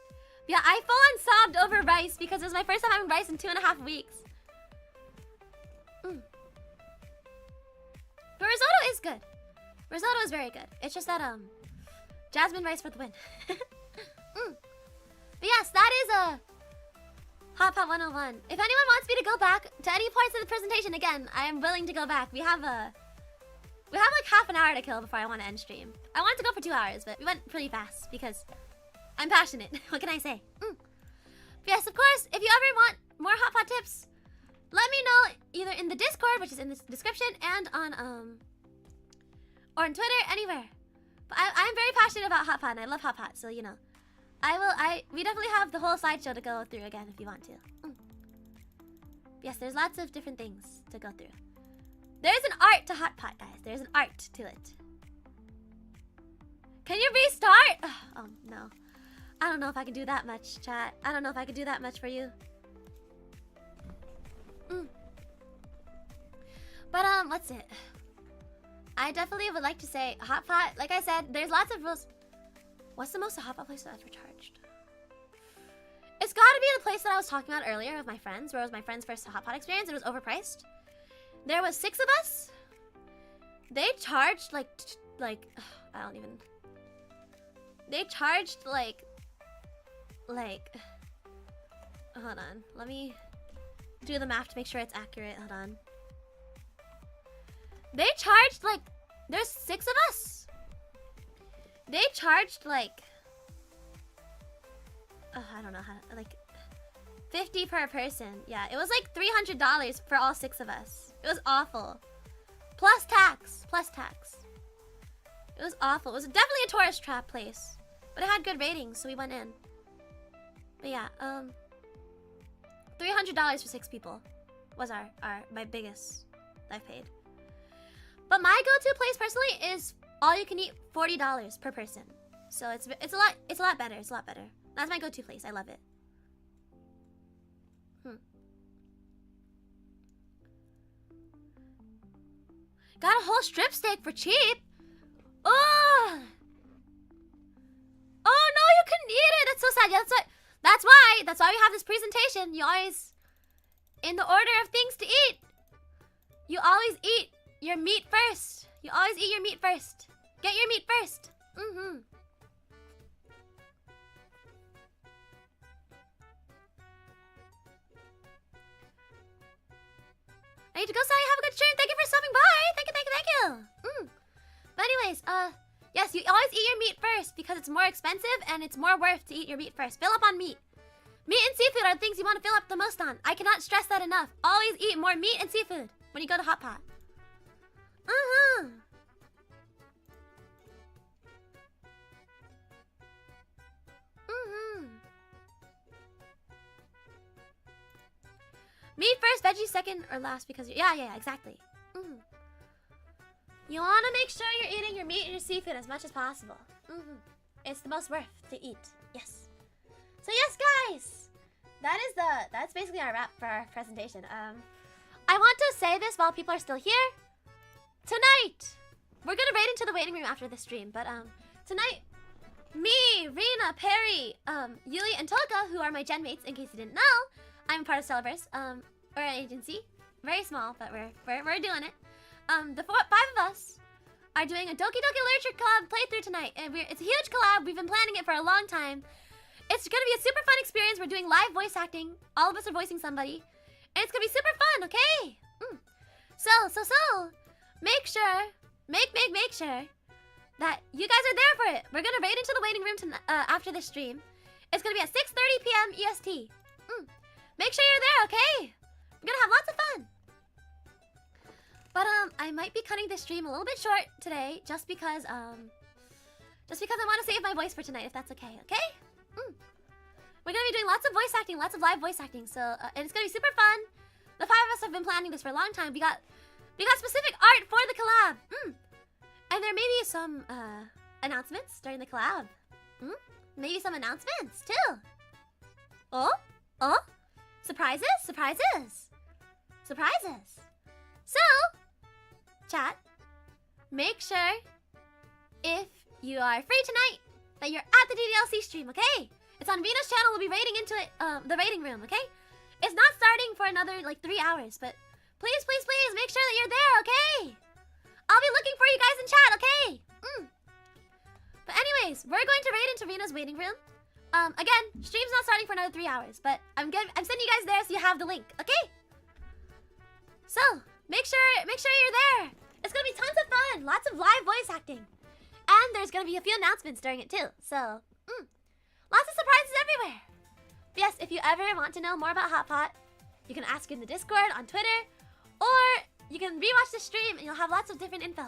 But yeah, I full-on sobbed over rice because it was my first time having rice in 2.5 weeks. But risotto is good. Risotto is very good. It's just that jasmine rice for the win. But yes, that is a HOTPOT 101. If anyone wants me to go back to any parts of the presentation, again, I am willing to go back. We have like half an hour to kill before I want to end stream. I wanted to go for 2 hours, but we went pretty fast because I'm passionate. What can I say? But yes, of course, if you ever want more HOTPOT tips, let me know either in the Discord, which is in the description, and on or on Twitter, anywhere. But I'm very passionate about HOTPOT, and I love HOTPOT, so you know. We definitely have the whole slideshow to go through again if you want to. Yes, there's lots of different things to go through. There's an art to HOTPOT, guys. There's an art to it. Can you restart? Oh, no. I don't know if I can do that much, chat. I don't know if I can do that much for you. But, what's it? I definitely would like to say HOTPOT, like I said, there's lots of rules. What's the most HOTPOT place that I've recharged? It's gotta be the place that I was talking about earlier with my friends, where it was my friend's first HOTPOT experience. It was overpriced. There was 6 of us. They charged like I don't even. They charged like. Hold on. Let me do the math to make sure it's accurate. Hold on. They charged like. There's 6 of us. They charged like. I don't know how. Like. 50 per person. Yeah, it was like $300 for all 6 of us. It was awful. Plus tax. Plus tax. It was awful. It was definitely a tourist trap place. But it had good ratings, so we went in. But yeah, $300 for 6 people was my biggest that I've paid. But my go-to place personally is all you can eat $40 per person. So it's a lot better. It's a lot better. That's my go-to place. I love it. Got a whole strip steak for cheap. Oh! Oh no, you couldn't eat it. That's so sad. Yeah, that's why we have this presentation. You always, in the order of things to eat, you always eat your meat first. You always eat your meat first. Get your meat first. I need to go, Sally. Have a good stream. Thank you for stopping by. Thank you. But anyways, yes, you always eat your meat first because it's more expensive and it's more worth to eat your meat first. Fill up on meat. Meat and seafood are the things you want to fill up the most on. I cannot stress that enough. Always eat more meat and seafood when you go to HOTPOT. Meat first, veggie second, or last because you're... Yeah, exactly. You want to make sure you're eating your meat and your seafood as much as possible. It's the most worth to eat. Yes. So yes, guys, that's basically our wrap for our presentation. I want to say this while people are still here. Tonight, we're gonna raid into the waiting room after the stream, but tonight, me, Rena, Perry, Yuli, and Tolka, who are my gen mates, in case you didn't know, I'm part of Celebrus. We're an agency, very small, but we're doing it. The 5 of us are doing a Doki Doki Literature Club playthrough tonight, and it's a huge collab. We've been planning it for a long time. It's gonna be a super fun experience. We're doing live voice acting. All of us are voicing somebody, and it's gonna be super fun. Okay. So make sure that you guys are there for it. We're gonna raid into the waiting room after this stream. It's gonna be at 6:30 p.m. EST. Make sure you're there, okay? We're gonna have lots of fun. But I might be cutting this stream a little bit short today, just because I want to save my voice for tonight, if that's okay. Okay? We're gonna be doing lots of voice acting, lots of live voice acting. So and it's gonna be super fun. The 5 of us have been planning this for a long time. We got specific art for the collab. And there may be some announcements during the collab. Maybe some announcements too. Oh? Surprises? So, chat, make sure if you are free tonight that you're at the DDLC stream, okay? It's on Venus channel. We'll be raiding into it, the raiding room, okay? It's not starting for another like 3 hours, but please make sure that you're there, okay? I'll be looking for you guys in chat, okay? But anyways, we're going to raid into Rena's waiting room. Again, stream's not starting for another 3 hours, but I'm sending you guys there so you have the link, okay? So, make sure you're there. It's gonna be tons of fun, lots of live voice acting. And there's gonna be a few announcements during it too, so, lots of surprises everywhere. But yes, if you ever want to know more about HOTPOT, you can ask in the Discord, on Twitter, or you can rewatch the stream and you'll have lots of different info.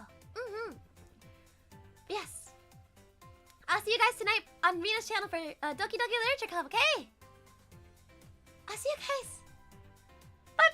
Yes. I'll see you guys tonight on Rena's channel for Doki Doki Literature Club, okay? I'll see you guys. Bye.